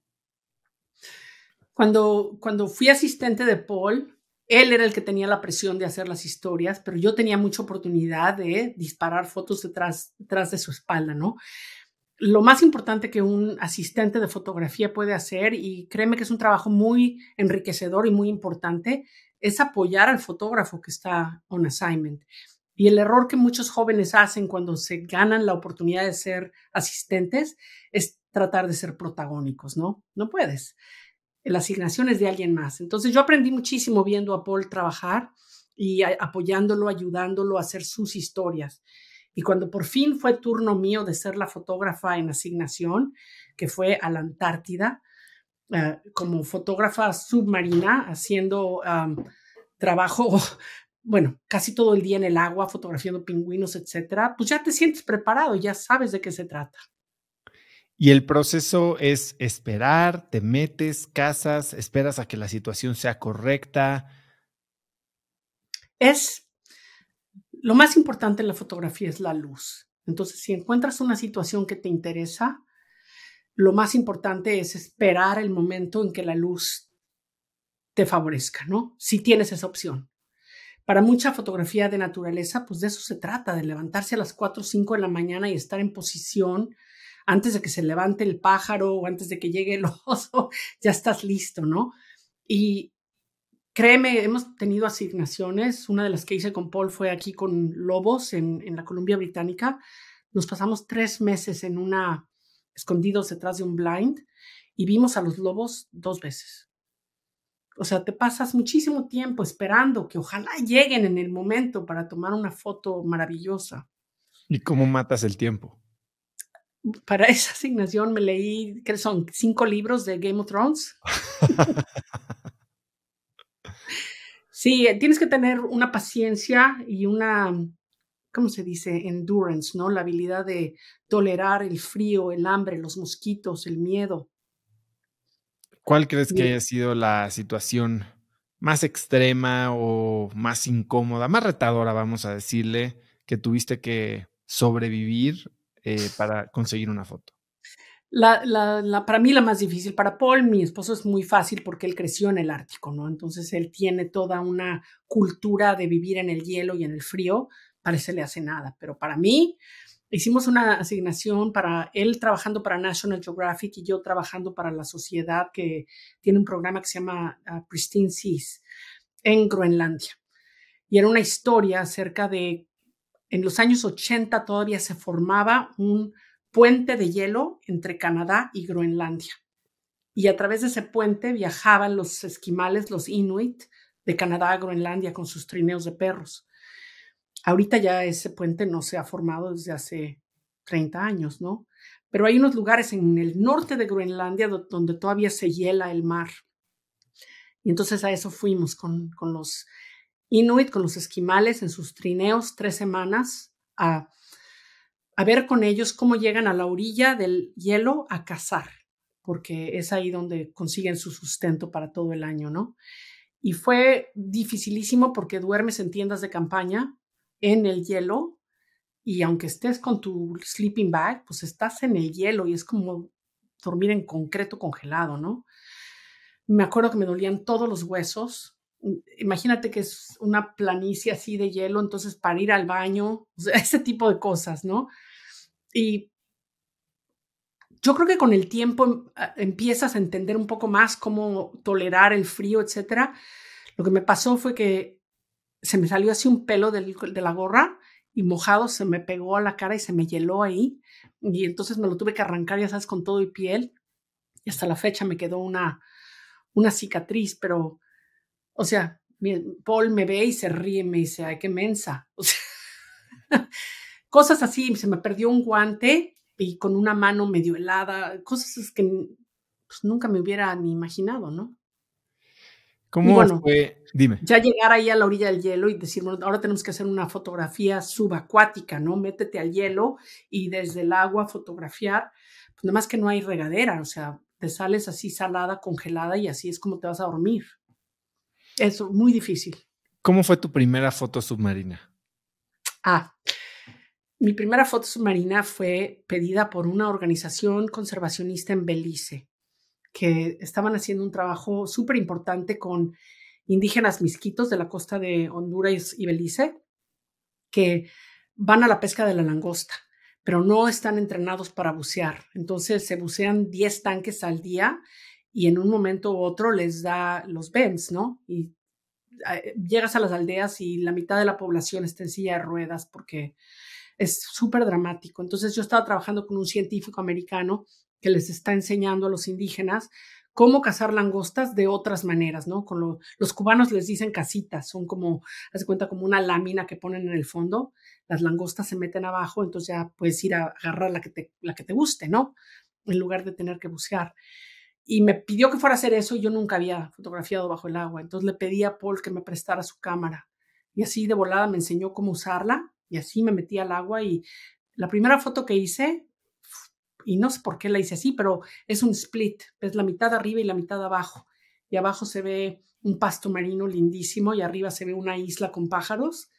Cuando fui asistente de Paul, él era el que tenía la presión de hacer las historias, pero yo tenía mucha oportunidad de disparar fotos detrás de su espalda, ¿no? Lo más importante que un asistente de fotografía puede hacer, y créeme que es un trabajo muy enriquecedor y muy importante, es apoyar al fotógrafo que está on assignment. Y el error que muchos jóvenes hacen cuando se ganan la oportunidad de ser asistentes es tratar de ser protagónicos, ¿no? No puedes. La asignación es de alguien más. Entonces yo aprendí muchísimo viendo a Paul trabajar y apoyándolo, ayudándolo a hacer sus historias. Y cuando por fin fue turno mío de ser la fotógrafa en asignación, que fue a la Antártida, como fotógrafa submarina, haciendo trabajo, bueno, casi todo el día en el agua, fotografiando pingüinos, etcétera, pues ya te sientes preparado, ya sabes de qué se trata. Y el proceso es esperar, te metes, cazas, esperas a que la situación sea correcta. Lo más importante en la fotografía es la luz. Entonces, si encuentras una situación que te interesa, lo más importante es esperar el momento en que la luz te favorezca, ¿no? Si tienes esa opción. Para mucha fotografía de naturaleza, pues de eso se trata, de levantarse a las 4 o 5 de la mañana y estar en posición antes de que se levante el pájaro o antes de que llegue el oso, ya estás listo, ¿no? Y créeme, hemos tenido asignaciones. Una de las que hice con Paul fue aquí con lobos en la Columbia Británica. Nos pasamos 3 meses escondidos detrás de un blind y vimos a los lobos 2 veces. O sea, te pasas muchísimo tiempo esperando que ojalá lleguen en el momento para tomar una foto maravillosa. ¿Y cómo matas el tiempo? Para esa asignación me leí, ¿qué son? 5 libros de Game of Thrones. Sí, tienes que tener una paciencia y una, ¿cómo se dice? Endurance, ¿no? La habilidad de tolerar el frío, el hambre, los mosquitos, el miedo. ¿Cuál crees que Y haya sido la situación más extrema o más incómoda, más retadora, vamos a decirle, que tuviste que sobrevivir, para conseguir una foto? para mí la más difícil, para Paul, mi esposo, es muy fácil porque él creció en el Ártico, ¿no? Entonces él tiene toda una cultura de vivir en el hielo y en el frío, para él se le hace nada. Pero para mí, hicimos una asignación para él trabajando para National Geographic y yo trabajando para la sociedad que tiene un programa que se llama Pristine Seas en Groenlandia. Y era una historia acerca de, en los años 80 todavía se formaba un puente de hielo entre Canadá y Groenlandia. Y a través de ese puente viajaban los esquimales, los Inuit, de Canadá a Groenlandia con sus trineos de perros. Ahorita ya ese puente no se ha formado desde hace 30 años, ¿no? Pero hay unos lugares en el norte de Groenlandia donde todavía se hiela el mar. Y entonces a eso fuimos con los Inuit, con los esquimales en sus trineos, 3 semanas a ver con ellos cómo llegan a la orilla del hielo a cazar, porque es ahí donde consiguen su sustento para todo el año, ¿no? Y fue dificilísimo porque duermes en tiendas de campaña en el hielo y aunque estés con tu sleeping bag, pues estás en el hielo y es como dormir en concreto congelado, ¿no? Me acuerdo que me dolían todos los huesos. Imagínate que es una planicie así de hielo, entonces para ir al baño, o sea, ese tipo de cosas, ¿no? Y yo creo que con el tiempo empiezas a entender un poco más cómo tolerar el frío, etcétera. Lo que me pasó fue que se me salió así un pelo de la gorra y mojado se me pegó a la cara y se me hieló ahí. Y entonces me lo tuve que arrancar, ya sabes, con todo y piel. Y hasta la fecha me quedó una cicatriz, pero, o sea, Paul me ve y se ríe y me dice, ay, qué mensa. O sea, cosas así, se me perdió un guante y con una mano medio helada, cosas que pues, nunca me hubiera ni imaginado, ¿no? Y ¿Cómo bueno, fue? Dime. ya llegar ahí a la orilla del hielo y decir, bueno, ahora tenemos que hacer una fotografía subacuática, ¿no? Métete al hielo y desde el agua fotografiar, pues nada más que no hay regadera, o sea, te sales así salada, congelada y así es como te vas a dormir. Eso, muy difícil. ¿Cómo fue tu primera foto submarina? Mi primera foto submarina fue pedida por una organización conservacionista en Belice, que estaban haciendo un trabajo súper importante con indígenas misquitos de la costa de Honduras y Belice, que van a la pesca de la langosta, pero no están entrenados para bucear. Entonces se bucean 10 tanques al día y en un momento u otro les da los bends, ¿no? Y llegas a las aldeas y la mitad de la población está en silla de ruedas porque es súper dramático. Entonces yo estaba trabajando con un científico americano que les está enseñando a los indígenas cómo cazar langostas de otras maneras, ¿no? Los cubanos les dicen casitas, son como, haz de cuenta, como una lámina que ponen en el fondo, las langostas se meten abajo, entonces ya puedes ir a agarrar la que te guste, ¿no? En lugar de tener que bucear. Y me pidió que fuera a hacer eso y yo nunca había fotografiado bajo el agua, entonces le pedí a Paul que me prestara su cámara y así de volada me enseñó cómo usarla y así me metí al agua y la primera foto que hice, y no sé por qué la hice así, pero es un split, es la mitad arriba y la mitad abajo. Y abajo se ve un pasto marino lindísimo y arriba se ve una isla con pájaros.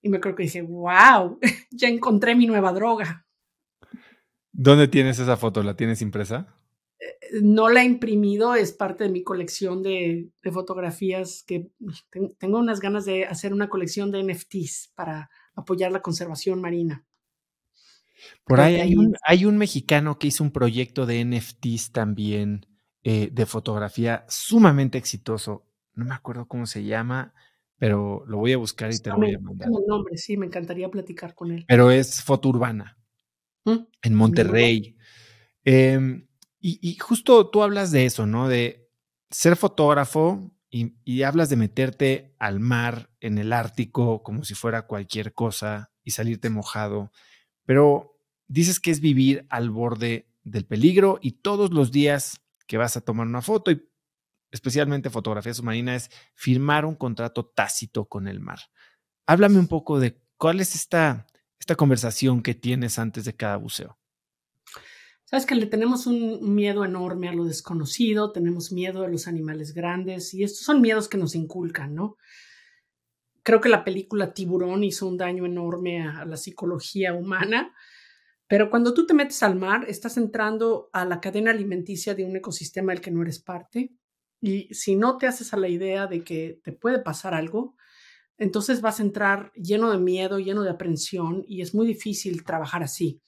Y me creo que dije, wow, ya encontré mi nueva droga. ¿Dónde tienes esa foto? ¿La tienes impresa? No la he imprimido, es parte de mi colección de fotografías que tengo unas ganas de hacer una colección de NFTs para apoyar la conservación marina. Por Creo ahí que ahí hay un mexicano que hizo un proyecto de NFTs también, de fotografía sumamente exitoso. No me acuerdo cómo se llama, pero lo voy a buscar y te lo voy a mandar. Platícame el nombre, sí, me encantaría platicar con él. Pero es foto urbana Mm, en muy bien. Monterrey. Em, y justo tú hablas de eso, ¿no? De ser fotógrafo y hablas de meterte al mar en el Ártico como si fuera cualquier cosa y salirte mojado, pero dices que es vivir al borde del peligro y todos los días que vas a tomar una foto y especialmente fotografía submarina es firmar un contrato tácito con el mar. Háblame un poco de cuál es esta conversación que tienes antes de cada buceo. Sabes que le tenemos un miedo enorme a lo desconocido, tenemos miedo a los animales grandes y estos son miedos que nos inculcan, ¿no? Creo que la película Tiburón hizo un daño enorme a la psicología humana, pero cuando tú te metes al mar, estás entrando a la cadena alimenticia de un ecosistema del que no eres parte y si no te haces a la idea de que te puede pasar algo, entonces vas a entrar lleno de miedo, lleno de aprensión y es muy difícil trabajar así.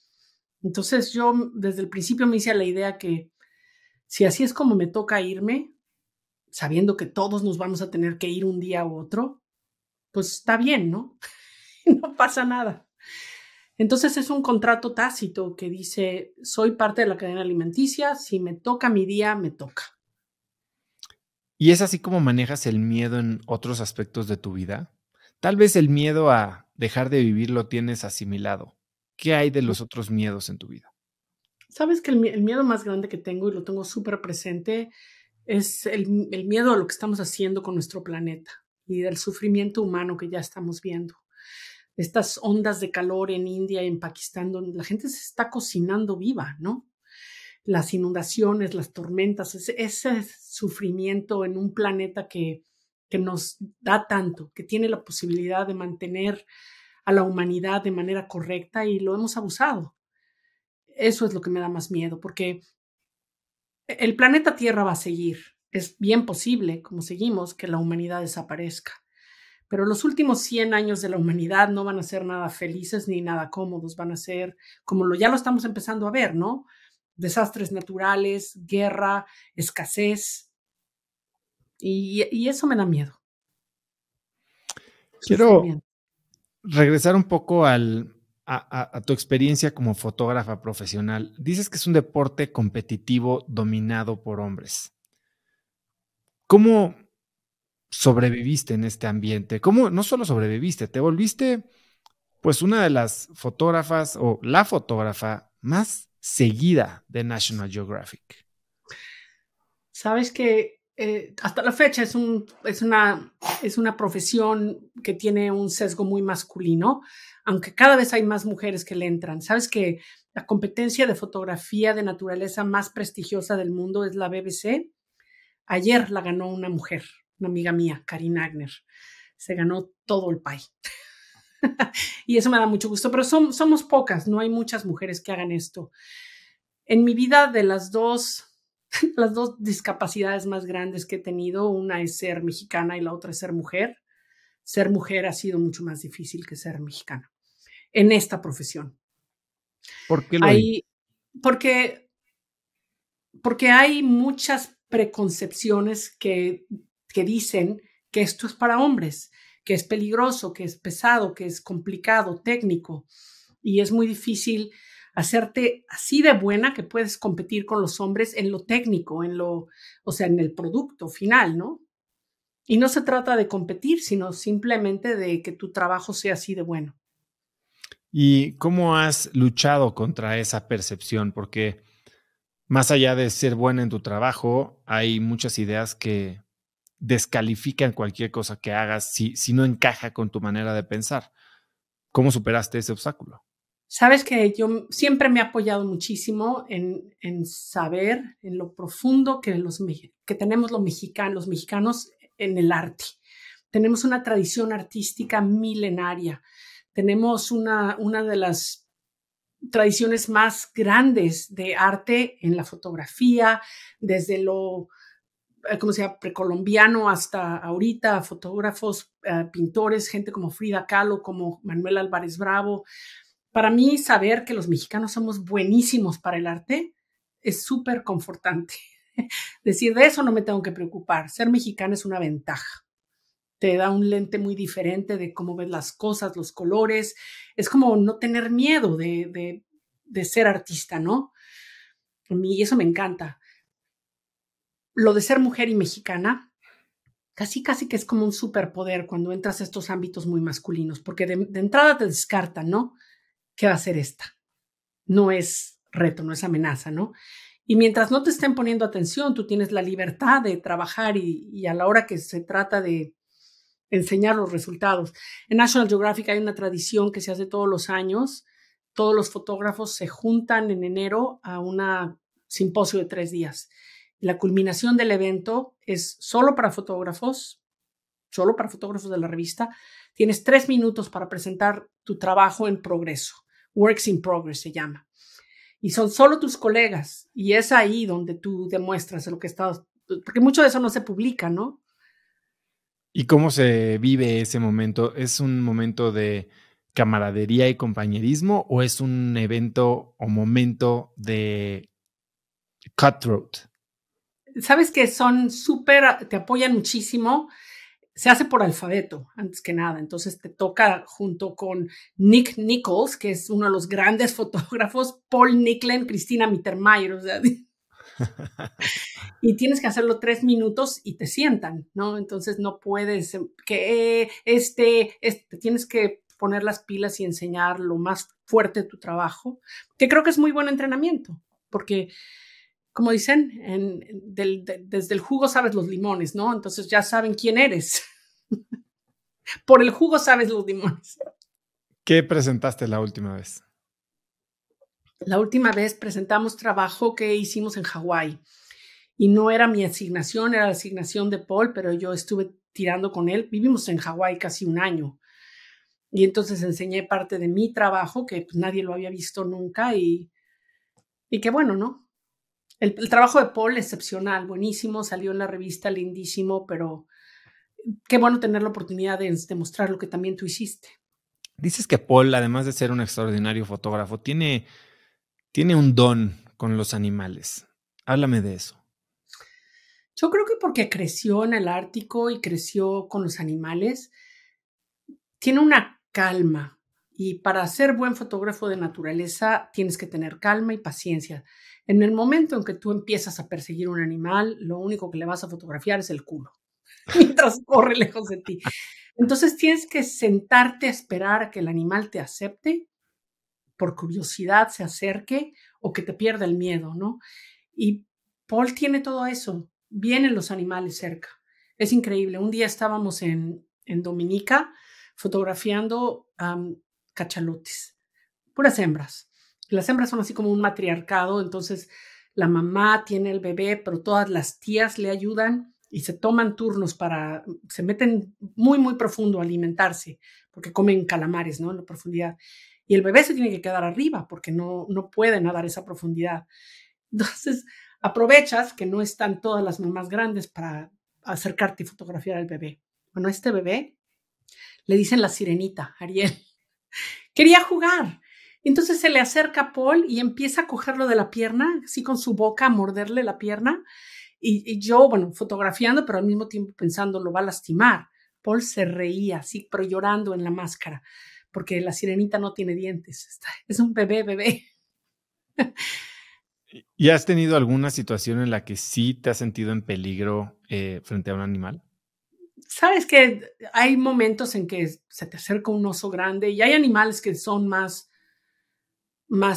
Entonces yo desde el principio me hice a la idea que si así es como me toca irme, sabiendo que todos nos vamos a tener que ir un día u otro, pues está bien, ¿no? No pasa nada. Entonces es un contrato tácito que dice, soy parte de la cadena alimenticia, si me toca mi día, me toca. ¿Y es así como manejas el miedo en otros aspectos de tu vida? Tal vez el miedo a dejar de vivir lo tienes asimilado. ¿Qué hay de los otros miedos en tu vida? Sabes que el miedo más grande que tengo, y lo tengo súper presente, es el miedo a lo que estamos haciendo con nuestro planeta y del sufrimiento humano que ya estamos viendo. Estas ondas de calor en India y en Pakistán, donde la gente se está cocinando viva, ¿no? Las inundaciones, las tormentas, ese sufrimiento en un planeta que nos da tanto, que tiene la posibilidad de mantener a la humanidad de manera correcta y lo hemos abusado. Eso es lo que me da más miedo, porque el planeta Tierra va a seguir. Es bien posible, como seguimos, que la humanidad desaparezca. Pero los últimos 100 años de la humanidad no van a ser nada felices ni nada cómodos, van a ser como ya lo estamos empezando a ver, ¿no? Desastres naturales, guerra, escasez, y eso me da miedo, Quiero sufrimiento. regresar un poco a tu experiencia como fotógrafa profesional. Dices que es un deporte competitivo dominado por hombres. ¿Cómo sobreviviste en este ambiente? ¿Cómo no solo sobreviviste, te volviste pues una de las fotógrafas o la fotógrafa más seguida de National Geographic? Sabes que hasta la fecha es una profesión que tiene un sesgo muy masculino, aunque cada vez hay más mujeres que le entran. Sabes que la competencia de fotografía de naturaleza más prestigiosa del mundo es la BBC. Ayer la ganó una mujer, una amiga mía, Karina Agner. Se ganó todo el pay. Y eso me da mucho gusto, pero somos pocas, no hay muchas mujeres que hagan esto. En mi vida, de las dos discapacidades más grandes que he tenido, una es ser mexicana y la otra es ser mujer. Ser mujer ha sido mucho más difícil que ser mexicana en esta profesión. ¿Por qué lo dices? Hay, porque, porque hay muchas preconcepciones que dicen que esto es para hombres, que es peligroso, que es pesado, que es complicado, técnico, y es muy difícil hacerte así de buena que puedes competir con los hombres en lo técnico, o sea, en el producto final, ¿no? Y no se trata de competir, sino simplemente de que tu trabajo sea así de bueno. ¿Y cómo has luchado contra esa percepción? Porque más allá de ser buena en tu trabajo, hay muchas ideas que descalifican cualquier cosa que hagas si no encaja con tu manera de pensar. ¿Cómo superaste ese obstáculo? Sabes que yo siempre me he apoyado muchísimo en saber, en lo profundo que tenemos los mexicanos en el arte. Tenemos una tradición artística milenaria. Tenemos una de las tradiciones más grandes de arte en la fotografía, desde lo, ¿cómo se llama?, precolombiano hasta ahorita, fotógrafos, pintores, gente como Frida Kahlo, como Manuel Álvarez Bravo. Para mí, saber que los mexicanos somos buenísimos para el arte es súper confortante. Decir, de eso no me tengo que preocupar. Ser mexicana es una ventaja. Te da un lente muy diferente de cómo ves las cosas, los colores. Es como no tener miedo de ser artista, ¿no? A mí eso me encanta. Lo de ser mujer y mexicana, casi que es como un superpoder cuando entras a estos ámbitos muy masculinos, porque de entrada te descartan, ¿no? ¿Qué va a ser esta? No es reto, no es amenaza, ¿no? Y mientras no te estén poniendo atención, tú tienes la libertad de trabajar y a la hora que se trata de enseñar los resultados. En National Geographic hay una tradición que se hace todos los años. Todos los fotógrafos se juntan en enero a un simposio de 3 días. La culminación del evento es solo para fotógrafos de la revista. Tienes 3 minutos para presentar tu trabajo en progreso. Works in Progress se llama. Y son solo tus colegas. Y es ahí donde tú demuestras lo que estás, porque mucho de eso no se publica, ¿no? ¿Y cómo se vive ese momento? ¿Es un momento de camaradería y compañerismo o es un evento o momento de cutthroat? Sabes que son súper, te apoyan muchísimo. Se hace por alfabeto, antes que nada. Entonces te toca junto con Nick Nichols, que es uno de los grandes fotógrafos, Paul Nicklen, Cristina Mittermeier, o sea, y tienes que hacerlo 3 minutos y te sientan, ¿no? Entonces no puedes, tienes que poner las pilas y enseñar lo más fuerte de tu trabajo, que creo que es muy buen entrenamiento, porque como dicen, desde el jugo sabes los limones, ¿no? Entonces ya saben quién eres. Por el jugo sabes los limones. ¿Qué presentaste la última vez? La última vez presentamos trabajo que hicimos en Hawái y no era mi asignación, era la asignación de Paul, pero yo estuve tirando con él. Vivimos en Hawái casi 1 año y entonces enseñé parte de mi trabajo que pues, nadie lo había visto nunca y qué bueno, ¿no? El trabajo de Paul, excepcional, buenísimo, salió en la revista, lindísimo, pero qué bueno tener la oportunidad de demostrar lo que también tú hiciste. Dices que Paul, además de ser un extraordinario fotógrafo, tiene un don con los animales. Háblame de eso. Yo creo que porque creció en el Ártico y creció con los animales, tiene una calma. Y para ser buen fotógrafo de naturaleza tienes que tener calma y paciencia. En el momento en que tú empiezas a perseguir un animal, lo único que le vas a fotografiar es el culo, mientras corre lejos de ti. Entonces tienes que sentarte a esperar a que el animal te acepte, por curiosidad se acerque o que te pierda el miedo, ¿no? Y Paul tiene todo eso. Vienen los animales cerca. Es increíble. Un día estábamos en Dominica fotografiando cachalotes, puras hembras. Las hembras son así como un matriarcado, entonces la mamá tiene el bebé, pero todas las tías le ayudan y se toman turnos se meten muy, muy profundo a alimentarse, porque comen calamares, ¿no? En la profundidad. Y el bebé se tiene que quedar arriba, porque no puede nadar esa profundidad. Entonces, aprovechas que no están todas las mamás grandes para acercarte y fotografiar al bebé. Bueno, a este bebé le dicen la sirenita, Ariel. Quería jugar. Entonces se le acerca a Paul y empieza a cogerlo de la pierna, así con su boca, a morderle la pierna. Y yo, bueno, fotografiando, pero al mismo tiempo pensando, lo va a lastimar. Paul se reía, así, pero llorando en la máscara, porque la sirenita no tiene dientes. Es un bebé. ¿Y has tenido alguna situación en la que sí te has sentido en peligro frente a un animal? Sabes que hay momentos en que se te acerca un oso grande y hay animales que son más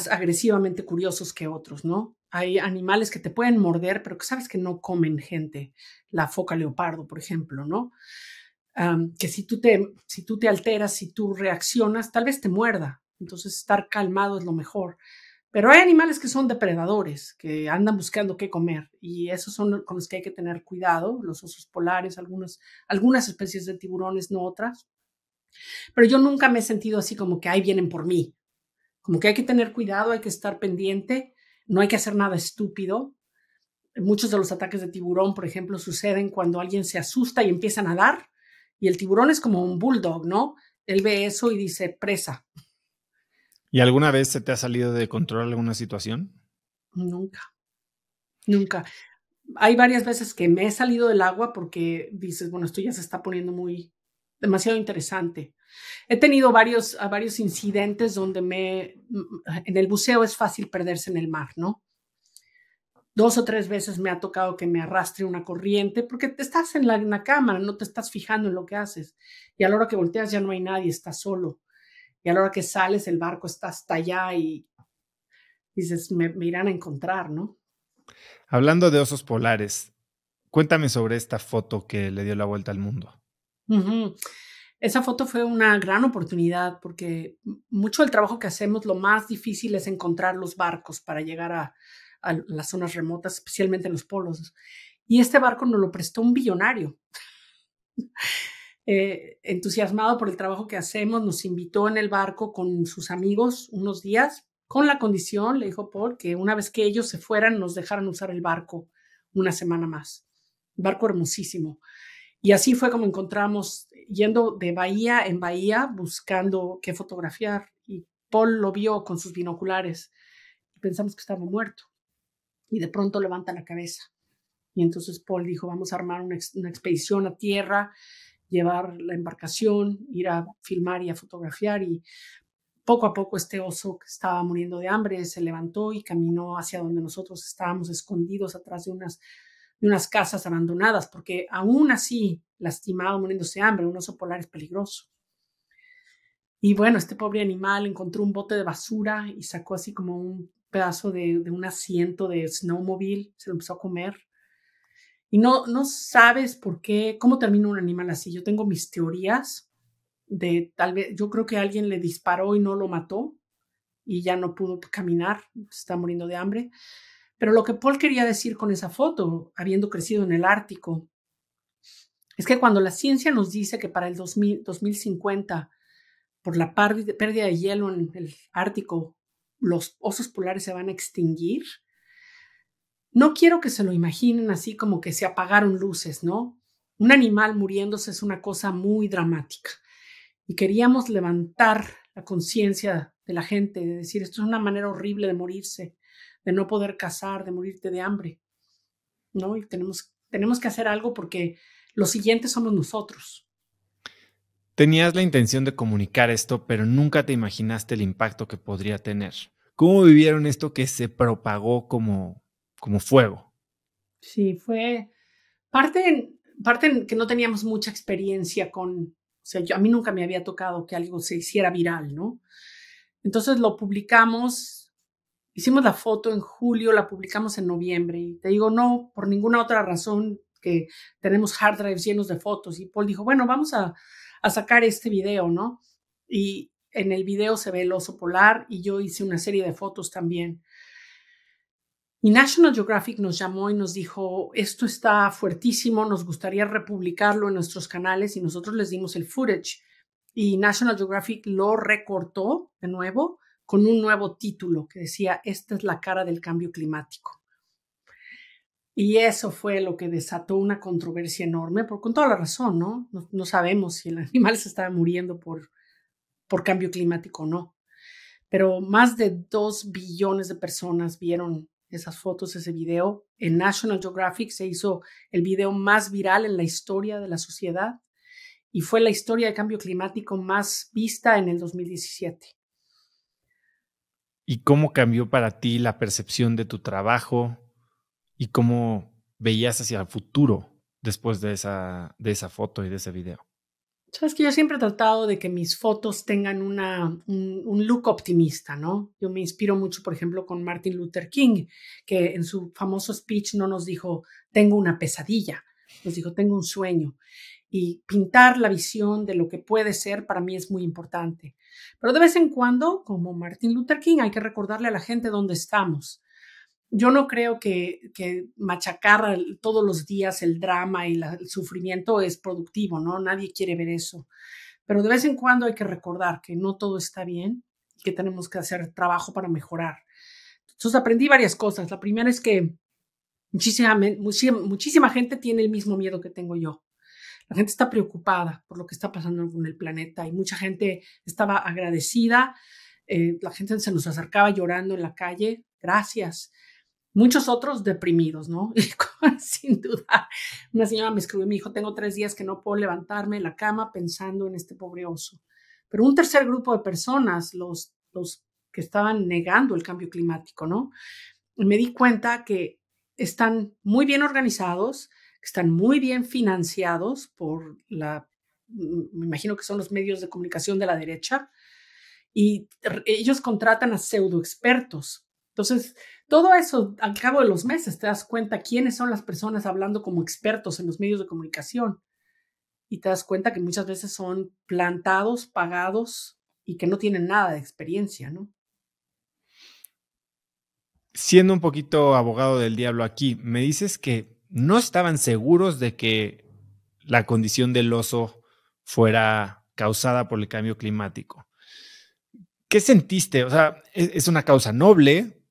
agresivamente curiosos que otros, ¿no? Hay animales que te pueden morder, pero que sabes que no comen gente. La foca leopardo, por ejemplo, ¿no? Que si tú te alteras, si tú reaccionas, tal vez te muerda. Entonces, estar calmado es lo mejor. Pero hay animales que son depredadores, que andan buscando qué comer y esos son con los que hay que tener cuidado, los osos polares, algunas especies de tiburones, no otras. Pero yo nunca me he sentido así como que ahí vienen por mí, como que hay que tener cuidado, hay que estar pendiente, no hay que hacer nada estúpido. Muchos de los ataques de tiburón, por ejemplo, suceden cuando alguien se asusta y empieza a nadar, y el tiburón es como un bulldog, ¿no? Él ve eso y dice, presa. ¿Y alguna vez se te ha salido de control alguna situación? Nunca, nunca. Hay varias veces que me he salido del agua porque dices, bueno, esto ya se está poniendo demasiado interesante. He tenido varios incidentes donde en el buceo es fácil perderse en el mar, ¿no? 2 o 3 veces me ha tocado que me arrastre una corriente porque te estás en la cámara, no te estás fijando en lo que haces. Y a la hora que volteas ya no hay nadie, estás solo. Y a la hora que sales, el barco está hasta allá y dices, me irán a encontrar, ¿no? Hablando de osos polares, cuéntame sobre esta foto que le dio la vuelta al mundo. Uh-huh. Esa foto fue una gran oportunidad porque mucho del trabajo que hacemos, lo más difícil es encontrar los barcos para llegar a las zonas remotas, especialmente en los polos. Y este barco nos lo prestó un billonario. Entusiasmado por el trabajo que hacemos, nos invitó en el barco con sus amigos unos días, con la condición, le dijo Paul, que una vez que ellos se fueran, nos dejaran usar el barco una semana más. Un barco hermosísimo. Y así fue como encontramos, yendo de bahía en bahía, buscando qué fotografiar. Y Paul lo vio con sus binoculares y pensamos que estaba muerto. Y de pronto levanta la cabeza. Y entonces Paul dijo, vamos a armar una expedición a tierra, llevar la embarcación, ir a filmar y a fotografiar. Y poco a poco este oso que estaba muriendo de hambre se levantó y caminó hacia donde nosotros estábamos escondidos atrás de unas casas abandonadas, porque aún así, lastimado, muriéndose de hambre, un oso polar es peligroso. Y bueno, este pobre animal encontró un bote de basura y sacó así como un pedazo de un asiento de snowmobile, se lo empezó a comer. Y no sabes por qué, cómo termina un animal así. Yo tengo mis teorías de tal vez, yo creo que alguien le disparó y no lo mató y ya no pudo caminar, está muriendo de hambre. Pero lo que Paul quería decir con esa foto, habiendo crecido en el Ártico, es que cuando la ciencia nos dice que para el 2050, por la pérdida de hielo en el Ártico, los osos polares se van a extinguir, no quiero que se lo imaginen así como que se apagaron luces, ¿no? Un animal muriéndose es una cosa muy dramática. Y queríamos levantar la conciencia de la gente, de decir, esto es una manera horrible de morirse, de no poder cazar, de morirte de hambre, ¿no? Y tenemos que hacer algo porque los siguientes somos nosotros. Tenías la intención de comunicar esto, pero nunca te imaginaste el impacto que podría tener. ¿Cómo vivieron esto que se propagó como fuego? Sí, fue parte en que no teníamos mucha experiencia o sea, a mí nunca me había tocado que algo se hiciera viral, ¿no? Entonces lo publicamos, hicimos la foto en julio, la publicamos en noviembre y te digo, no, por ninguna otra razón que tenemos hard drives llenos de fotos. Y Paul dijo, bueno, vamos a sacar este video, ¿no? Y en el video se ve el oso polar y yo hice una serie de fotos también. Y National Geographic nos llamó y nos dijo, esto está fuertísimo, nos gustaría republicarlo en nuestros canales y nosotros les dimos el footage. Y National Geographic lo recortó de nuevo con un nuevo título que decía, esta es la cara del cambio climático. Y eso fue lo que desató una controversia enorme, con toda la razón, ¿no? No sabemos si el animal se estaba muriendo por cambio climático o no. Pero más de 2 billones de personas vieron esas fotos, ese video. En National Geographic se hizo el video más viral en la historia de la sociedad y fue la historia de cambio climático más vista en el 2017. ¿Y cómo cambió para ti la percepción de tu trabajo y cómo veías hacia el futuro después de esa foto y de ese video? Sabes que yo siempre he tratado de que mis fotos tengan un look optimista, ¿no? Yo me inspiro mucho, por ejemplo, con Martin Luther King, que en su famoso speech no nos dijo, tengo una pesadilla, nos dijo, tengo un sueño. Y pintar la visión de lo que puede ser para mí es muy importante. Pero de vez en cuando, como Martin Luther King, hay que recordarle a la gente dónde estamos. Yo no creo que machacar todos los días el drama y el sufrimiento es productivo, ¿no? Nadie quiere ver eso. Pero de vez en cuando hay que recordar que no todo está bien que tenemos que hacer trabajo para mejorar. Entonces aprendí varias cosas. La primera es que muchísima gente tiene el mismo miedo que tengo yo. La gente está preocupada por lo que está pasando con el planeta y mucha gente estaba agradecida. La gente se nos acercaba llorando en la calle. Gracias. Muchos otros deprimidos, ¿no? Sin duda. Una señora me escribió y me dijo, tengo 3 días que no puedo levantarme de la cama pensando en este pobre oso. Pero un tercer grupo de personas, los que estaban negando el cambio climático, ¿no? Y me di cuenta que están muy bien organizados, están muy bien financiados por me imagino que son los medios de comunicación de la derecha, y ellos contratan a pseudo expertos. Entonces, todo eso, al cabo de los meses, te das cuenta quiénes son las personas hablando como expertos en los medios de comunicación. Y te das cuenta que muchas veces son plantados, pagados y que no tienen nada de experiencia, ¿no? Siendo un poquito abogado del diablo aquí, me dices que no estaban seguros de que la condición del oso fuera causada por el cambio climático. ¿Qué sentiste? O sea, es una causa noble,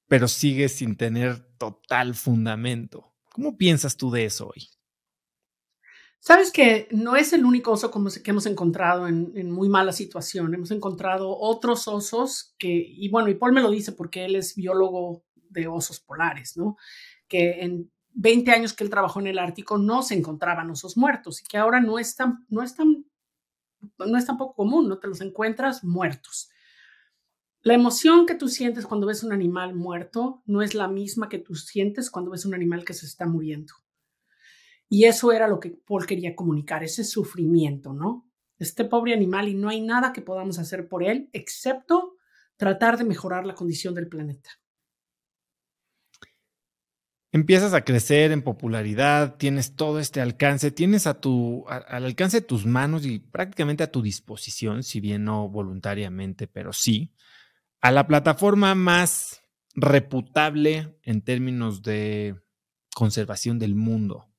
pero sigue sin tener total fundamento. ¿Cómo piensas tú de eso hoy? Sabes que no es el único oso que hemos encontrado en muy mala situación. Hemos encontrado otros osos y Paul me lo dice porque él es biólogo de osos polares, ¿no? Que en 20 años que él trabajó en el Ártico no se encontraban osos muertos y que ahora no es tan poco común, no te los encuentras muertos. La emoción que tú sientes cuando ves un animal muerto no es la misma que tú sientes cuando ves un animal que se está muriendo. Y eso era lo que Paul quería comunicar, ese sufrimiento, ¿no? Este pobre animal y no hay nada que podamos hacer por él excepto tratar de mejorar la condición del planeta. Empiezas a crecer en popularidad, tienes todo este alcance, tienes al alcance de tus manos y prácticamente a tu disposición, si bien no voluntariamente, pero sí, a la plataforma más reputable en términos de conservación del mundo.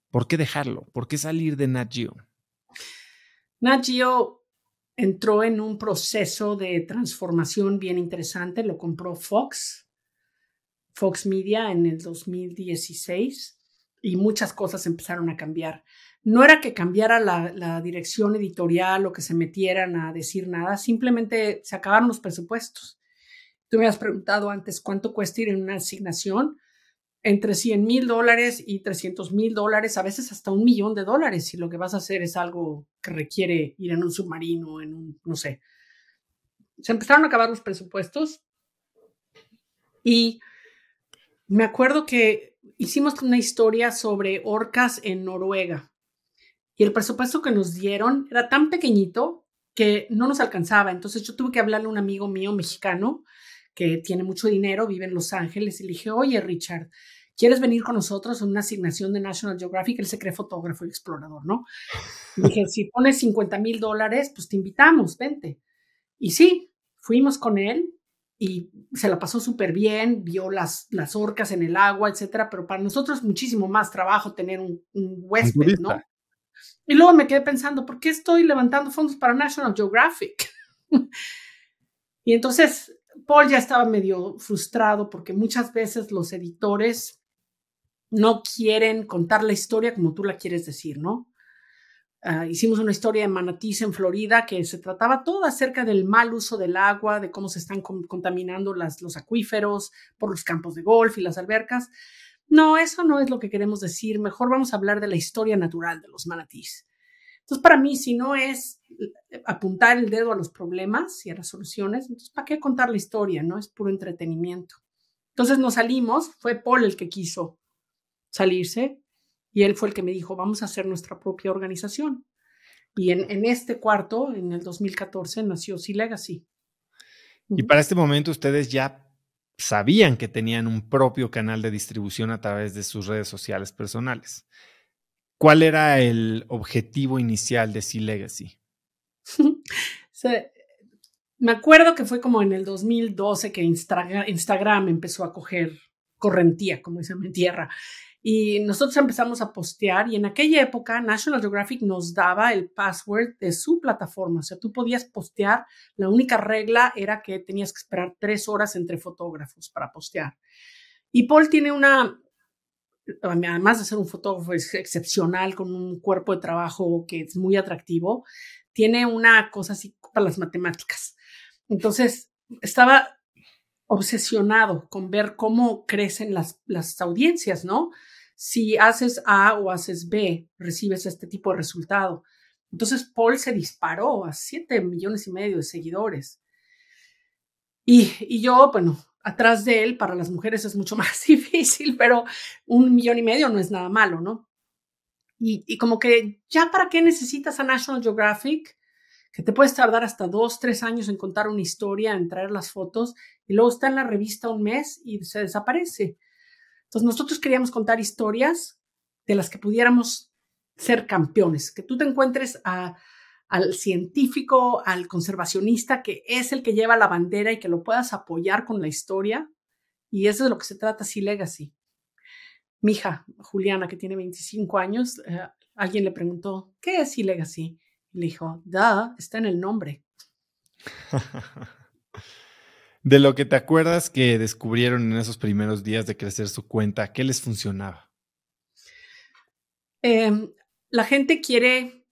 ¿Por qué dejarlo? ¿Por qué salir de Nat Geo? Nat Geo entró en un proceso de transformación bien interesante. Lo compró Fox Media en el 2016 y muchas cosas empezaron a cambiar. No era que cambiara la dirección editorial o que se metieran a decir nada, simplemente se acabaron los presupuestos. Tú me has preguntado antes cuánto cuesta ir en una asignación. Entre $100,000 y $300,000, a veces hasta $1,000,000, si lo que vas a hacer es algo que requiere ir en un submarino, no sé. Se empezaron a acabar los presupuestos y me acuerdo que hicimos una historia sobre orcas en Noruega y el presupuesto que nos dieron era tan pequeñito que no nos alcanzaba. Entonces yo tuve que hablarle a un amigo mío mexicano que tiene mucho dinero, vive en Los Ángeles, y le dije, oye, Richard, ¿quieres venir con nosotros en una asignación de National Geographic? Él se cree fotógrafo y explorador, ¿no? Y dije, si pones $50,000, pues te invitamos, vente. Y sí, fuimos con él y se la pasó súper bien, vio las orcas en el agua, etcétera, pero para nosotros es muchísimo más trabajo tener un huésped, ¿no? Y luego me quedé pensando, ¿por qué estoy levantando fondos para National Geographic? Y entonces Paul ya estaba medio frustrado porque muchas veces los editores no quieren contar la historia como tú la quieres decir, ¿no? Hicimos una historia de manatíes en Florida que se trataba todo acerca del mal uso del agua, de cómo se están contaminando los acuíferos por los campos de golf y las albercas. No, eso no es lo que queremos decir. Mejor vamos a hablar de la historia natural de los manatíes. Entonces, para mí, si no es apuntar el dedo a los problemas y a las soluciones, entonces, ¿para qué contar la historia? No es puro entretenimiento. Entonces nos salimos, fue Paul el que quiso salirse y él fue el que me dijo, vamos a hacer nuestra propia organización. Y en este cuarto, en el 2014, nació Sea Legacy. Y para este momento ustedes ya sabían que tenían un propio canal de distribución a través de sus redes sociales personales. ¿Cuál era el objetivo inicial de Sea Legacy? Me acuerdo que fue como en el 2012 que Instagram empezó a coger correntía, como dicen en mi tierra. Y nosotros empezamos a postear y en aquella época National Geographic nos daba el password de su plataforma. O sea, tú podías postear. La única regla era que tenías que esperar 3 horas entre fotógrafos para postear. Y Paul tiene además de ser un fotógrafo excepcional con un cuerpo de trabajo que es muy atractivo, tiene una cosa así para las matemáticas. Entonces, estaba obsesionado con ver cómo crecen las audiencias, ¿no? Si haces A o haces B, recibes este tipo de resultado. Entonces, Paul se disparó a 7,5 millones de seguidores. Y yo, bueno, atrás de él, para las mujeres es mucho más difícil, pero 1,5 millones no es nada malo, ¿no? Y como que ya para qué necesitas a National Geographic, que te puedes tardar hasta 2, 3 años en contar una historia, en traer las fotos, y luego está en la revista un mes y se desaparece. Entonces nosotros queríamos contar historias de las que pudiéramos ser campeones, que tú te encuentres al científico, al conservacionista, que es el que lleva la bandera y que lo puedas apoyar con la historia. Y eso es de lo que se trata Sea Legacy. Mi hija, Juliana, que tiene 25 años, alguien le preguntó, ¿qué es Sea Legacy? Y le dijo, está en el nombre. De lo que te acuerdas que descubrieron en esos primeros días de crecer su cuenta, ¿qué les funcionaba? La gente quiere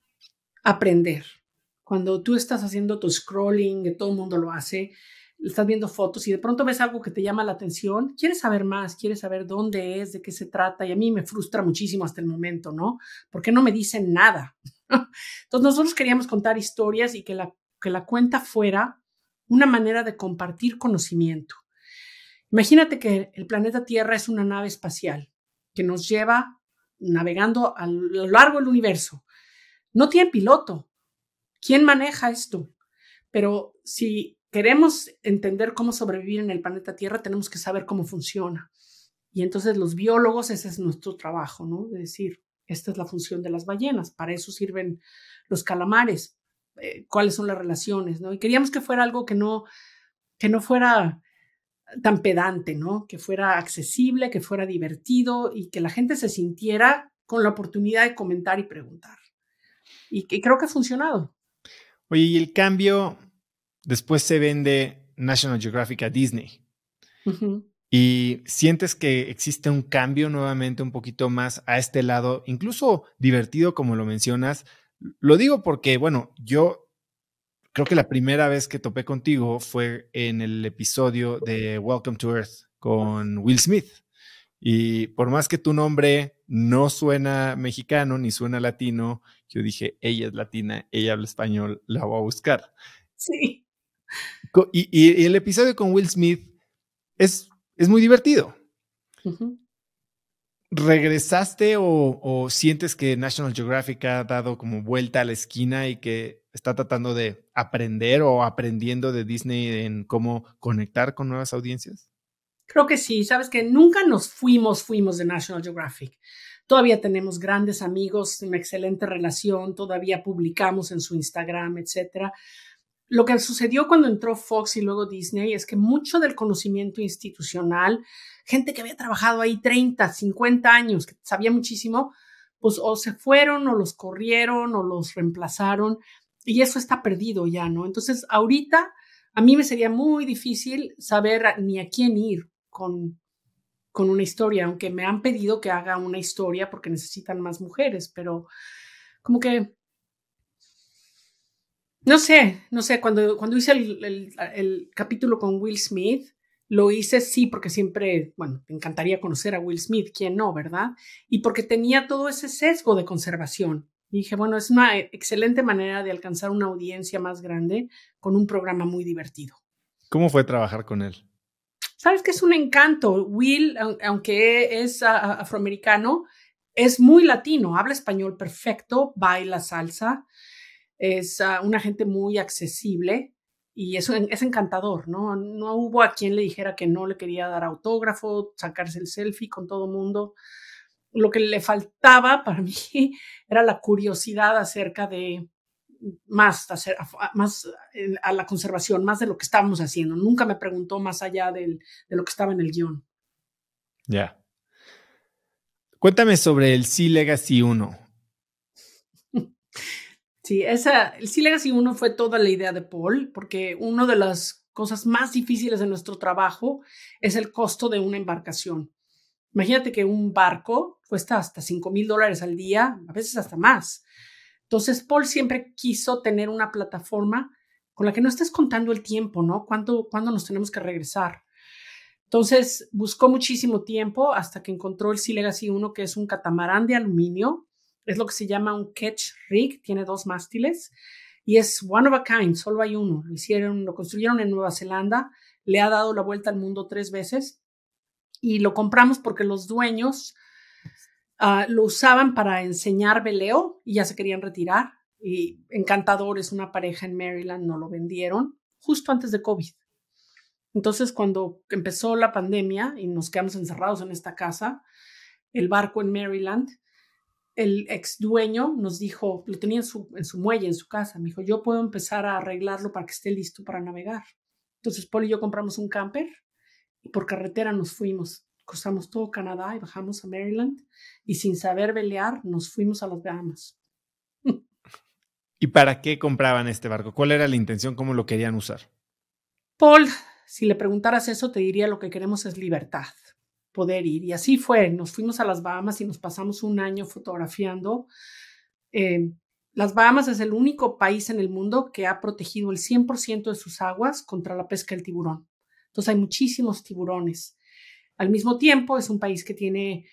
aprender. Cuando tú estás haciendo tu scrolling, que todo el mundo lo hace, estás viendo fotos y de pronto ves algo que te llama la atención, quieres saber más, quieres saber dónde es, de qué se trata, y a mí me frustra muchísimo hasta el momento, ¿no? Porque no me dicen nada. Entonces nosotros queríamos contar historias y que la cuenta fuera una manera de compartir conocimiento. Imagínate que el planeta Tierra es una nave espacial que nos lleva navegando a lo largo del universo. No tiene piloto. ¿Quién maneja esto? Pero si queremos entender cómo sobrevivir en el planeta Tierra, tenemos que saber cómo funciona. Y entonces los biólogos, ese es nuestro trabajo, ¿no? De decir, esta es la función de las ballenas, para eso sirven los calamares, cuáles son las relaciones, ¿no? Y queríamos que fuera algo que no fuera tan pedante, ¿no? Que fuera accesible, que fuera divertido y que la gente se sintiera con la oportunidad de comentar y preguntar. Y creo que ha funcionado. Oye, y el cambio, después se vende National Geographic a Disney. Uh-huh. ¿Y sientes que existe un cambio nuevamente un poquito más a este lado, incluso divertido como lo mencionas? Lo digo porque, bueno, yo creo que la primera vez que topé contigo fue en el episodio de Welcome to Earth con Will Smith. Y por más que tu nombre no suena mexicano ni suena latino, yo dije, ella es latina, ella habla español, la voy a buscar. Sí. Y el episodio con Will Smith es muy divertido. Uh-huh. ¿Regresaste o sientes que National Geographic ha dado como vuelta a la esquina y que está tratando de aprender o aprendiendo de Disney en cómo conectar con nuevas audiencias? Creo que sí. Sabes que nunca nos fuimos de National Geographic. Todavía tenemos grandes amigos, una excelente relación, todavía publicamos en su Instagram, etcétera. Lo que sucedió cuando entró Fox y luego Disney es que mucho del conocimiento institucional, gente que había trabajado ahí 30, 50 años, que sabía muchísimo, pues o se fueron o los corrieron o los reemplazaron y eso está perdido ya, ¿no? Entonces, ahorita a mí me sería muy difícil saber ni a quién ir con una historia, aunque me han pedido que haga una historia porque necesitan más mujeres, pero como que no sé, cuando hice el capítulo con Will Smith, lo hice sí porque siempre, bueno, me encantaría conocer a Will Smith, ¿quién no, verdad? Y porque tenía todo ese sesgo de conservación. Y dije, bueno, es una excelente manera de alcanzar una audiencia más grande con un programa muy divertido. ¿Cómo fue trabajar con él? Sabes que es un encanto. Will, aunque es afroamericano, es muy latino, habla español perfecto, baila salsa. Es una gente muy accesible y es encantador, ¿no? No hubo a quien le dijera que no le quería dar autógrafo, sacarse el selfie con todo mundo. Lo que le faltaba para mí era la curiosidad acerca de más a la conservación, más de lo que estábamos haciendo. Nunca me preguntó más allá de lo que estaba en el guión. Ya. Cuéntame sobre el Sea Legacy 1. Sí, el Sea Legacy 1 fue toda la idea de Paul, porque una de las cosas más difíciles de nuestro trabajo es el costo de una embarcación. Imagínate que un barco cuesta hasta $5,000 al día, a veces hasta más. Entonces, Paul siempre quiso tener una plataforma con la que no estés contando el tiempo, ¿no? ¿Cuándo nos tenemos que regresar? Entonces, buscó muchísimo tiempo hasta que encontró el Sea Legacy 1, que es un catamarán de aluminio. Es lo que se llama un ketch rig, tiene 2 mástiles y es one of a kind, solo hay uno. Lo construyeron en Nueva Zelanda, le ha dado la vuelta al mundo 3 veces y lo compramos porque los dueños lo usaban para enseñar veleo y ya se querían retirar. Y encantadores, una pareja en Maryland, no lo vendieron justo antes de COVID. Entonces, cuando empezó la pandemia y nos quedamos encerrados en esta casa, el barco en Maryland, el ex dueño nos dijo, lo tenía en su muelle, en su casa, me dijo, yo puedo empezar a arreglarlo para que esté listo para navegar. Entonces, Paul y yo compramos un camper y por carretera nos fuimos. Cruzamos todo Canadá y bajamos a Maryland y sin saber velear nos fuimos a las Bahamas. ¿Y para qué compraban este barco? ¿Cuál era la intención? ¿Cómo lo querían usar? Paul, si le preguntaras eso, te diría lo que queremos es libertad, poder ir. Y así fue, nos fuimos a las Bahamas y nos pasamos un año fotografiando. Las Bahamas es el único país en el mundo que ha protegido el 100% de sus aguas contra la pesca del tiburón. Entonces hay muchísimos tiburones. Al mismo tiempo es un país que tiene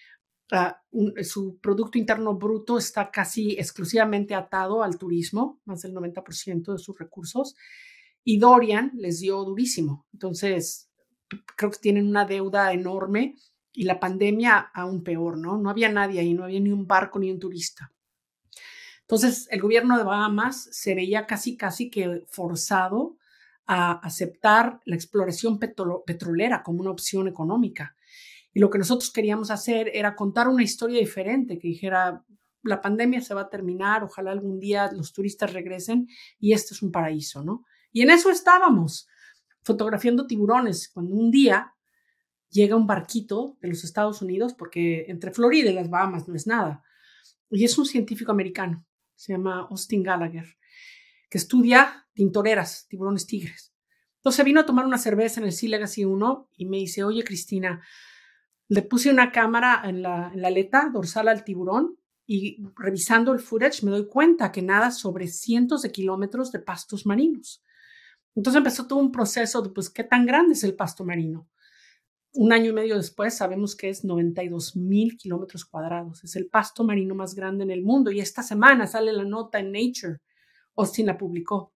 su Producto Interno Bruto está casi exclusivamente atado al turismo, más del 90% de sus recursos. Y Dorian les dio durísimo. Entonces, creo que tienen una deuda enorme y la pandemia aún peor, ¿no? No había nadie ahí, no había ni un barco ni un turista. Entonces, el gobierno de Bahamas se veía casi que forzado a aceptar la exploración petrolera como una opción económica. Y lo que nosotros queríamos hacer era contar una historia diferente, que dijera, la pandemia se va a terminar, ojalá algún día los turistas regresen y este es un paraíso, ¿no? Y en eso estábamos, fotografiando tiburones, cuando un día llega un barquito de los Estados Unidos, porque entre Florida y las Bahamas no es nada, y es un científico americano, se llama Austin Gallagher, que estudia tintoreras, tiburones tigres. Entonces vino a tomar una cerveza en el Sea Legacy 1 y me dice, oye, Cristina, le puse una cámara en la aleta dorsal al tiburón y revisando el footage me doy cuenta que nada sobre cientos de kilómetros de pastos marinos. Entonces empezó todo un proceso de, pues, ¿qué tan grande es el pasto marino? Un año y medio después sabemos que es 92,000 kilómetros cuadrados. Es el pasto marino más grande en el mundo y esta semana sale la nota en Nature. Austin la publicó.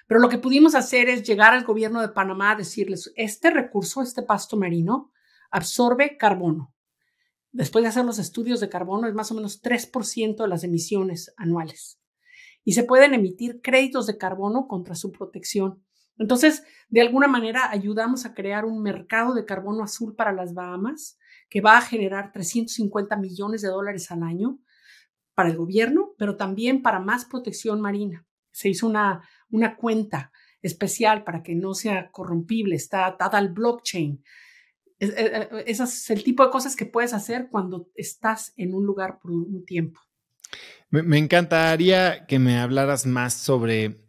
Pero lo que pudimos hacer es llegar al gobierno de Panamá a decirles, este recurso, este pasto marino, absorbe carbono. Después de hacer los estudios de carbono, es más o menos 3% de las emisiones anuales. Y se pueden emitir créditos de carbono contra su protección. Entonces, de alguna manera, ayudamos a crear un mercado de carbono azul para las Bahamas que va a generar $350 millones al año para el gobierno, pero también para más protección marina. Se hizo una cuenta especial para que no sea corrompible, está atada al blockchain. Ese es el tipo de cosas que puedes hacer cuando estás en un lugar por un tiempo. Me encantaría que me hablaras más sobre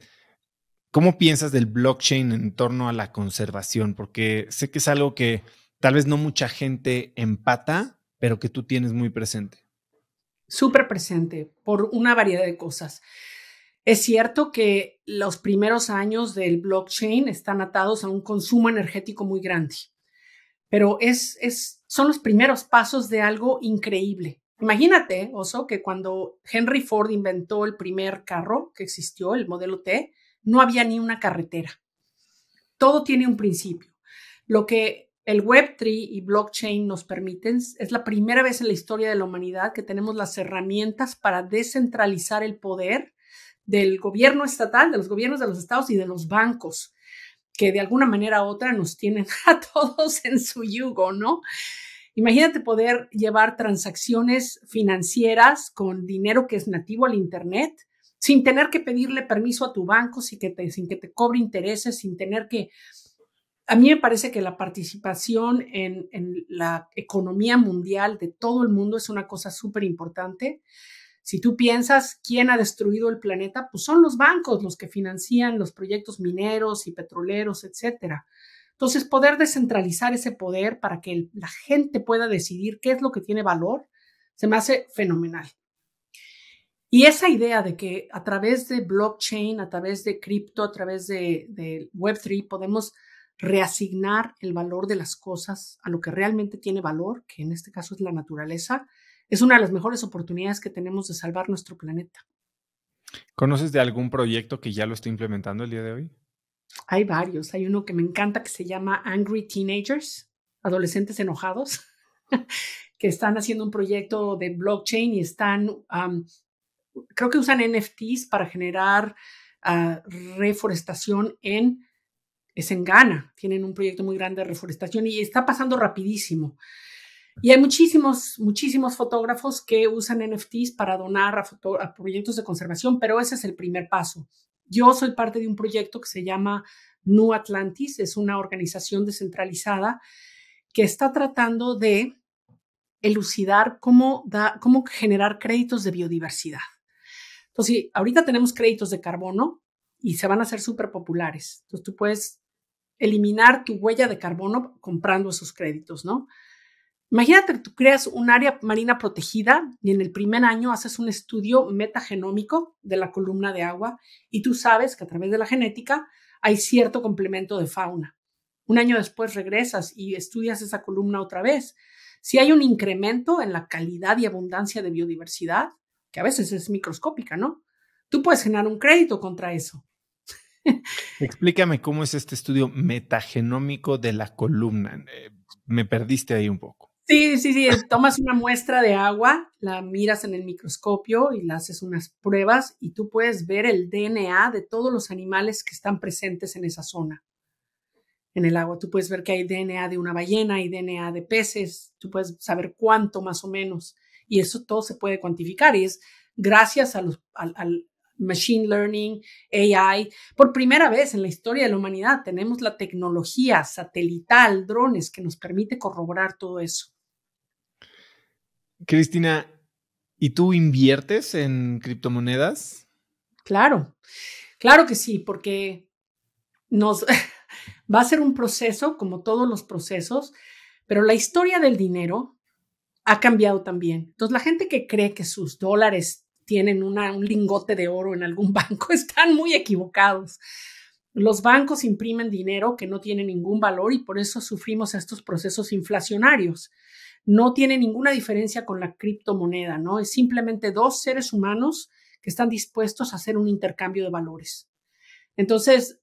cómo piensas del blockchain en torno a la conservación, porque sé que es algo que tal vez no mucha gente empata, pero que tú tienes muy presente. Súper presente por una variedad de cosas. Es cierto que los primeros años del blockchain están atados a un consumo energético muy grande, pero son los primeros pasos de algo increíble. Imagínate, Oso, que cuando Henry Ford inventó el primer carro que existió, el Modelo T, no había ni una carretera. Todo tiene un principio. Lo que el Web3 y blockchain nos permiten es la primera vez en la historia de la humanidad que tenemos las herramientas para descentralizar el poder del gobierno estatal, de los gobiernos de los estados y de los bancos, que de alguna manera u otra nos tienen a todos en su yugo, ¿no? Imagínate poder llevar transacciones financieras con dinero que es nativo al Internet, sin tener que pedirle permiso a tu banco, sin que te cobre intereses, sin tener que A mí me parece que la participación en la economía mundial de todo el mundo es una cosa súper importante. Si tú piensas quién ha destruido el planeta, pues son los bancos los que financian los proyectos mineros y petroleros, etcétera. Entonces, poder descentralizar ese poder para que la gente pueda decidir qué es lo que tiene valor, se me hace fenomenal. Y esa idea de que a través de blockchain, a través de cripto, a través de Web3, podemos reasignar el valor de las cosas a lo que realmente tiene valor, que en este caso es la naturaleza, es una de las mejores oportunidades que tenemos de salvar nuestro planeta. ¿Conoces de algún proyecto que ya lo esté implementando el día de hoy? Hay varios. Hay uno que me encanta que se llama Angry Teenagers, adolescentes enojados, que están haciendo un proyecto de blockchain y están, creo que usan NFTs para generar reforestación es en Ghana. Tienen un proyecto muy grande de reforestación y está pasando rapidísimo. Y hay muchísimos fotógrafos que usan NFTs para donar a proyectos de conservación, pero ese es el primer paso. Yo soy parte de un proyecto que se llama New Atlantis, es una organización descentralizada que está tratando de elucidar cómo generar créditos de biodiversidad. Entonces, ahorita tenemos créditos de carbono y se van a hacer súper populares. Entonces, tú puedes eliminar tu huella de carbono comprando esos créditos, ¿no? Imagínate que tú creas un área marina protegida y en el primer año haces un estudio metagenómico de la columna de agua y tú sabes que a través de la genética hay cierto complemento de fauna. Un año después regresas y estudias esa columna otra vez. Si hay un incremento en la calidad y abundancia de biodiversidad, que a veces es microscópica, ¿no? Tú puedes generar un crédito contra eso. Explícame cómo es este estudio metagenómico de la columna. Me perdiste ahí un poco. Sí. Tomas una muestra de agua, la miras en el microscopio y le haces unas pruebas y tú puedes ver el DNA de todos los animales que están presentes en esa zona, en el agua. Tú puedes ver que hay DNA de una ballena, hay DNA de peces, tú puedes saber cuánto más o menos. Y eso todo se puede cuantificar y es gracias al machine learning, AI. Por primera vez en la historia de la humanidad tenemos la tecnología satelital, drones, que nos permite corroborar todo eso. Cristina, ¿y tú inviertes en criptomonedas? Claro que sí, porque va a ser un proceso como todos los procesos, pero la historia del dinero ha cambiado también. Entonces, la gente que cree que sus dólares tienen un lingote de oro en algún banco están muy equivocados. Los bancos imprimen dinero que no tiene ningún valor y por eso sufrimos estos procesos inflacionarios. No tiene ninguna diferencia con la criptomoneda, ¿no? Es simplemente dos seres humanos que están dispuestos a hacer un intercambio de valores. Entonces,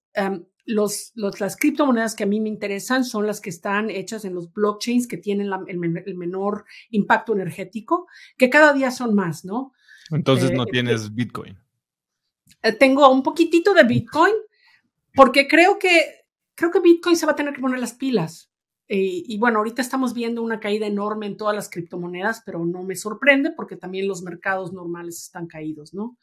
las criptomonedas que a mí me interesan son las que están hechas en los blockchains que tienen el menor impacto energético, que cada día son más, ¿no? Entonces no tienes Bitcoin. Tengo un poquitito de Bitcoin porque creo que Bitcoin se va a tener que poner las pilas. Y bueno, ahorita estamos viendo una caída enorme en todas las criptomonedas, pero no me sorprende porque también los mercados normales están caídos, ¿no?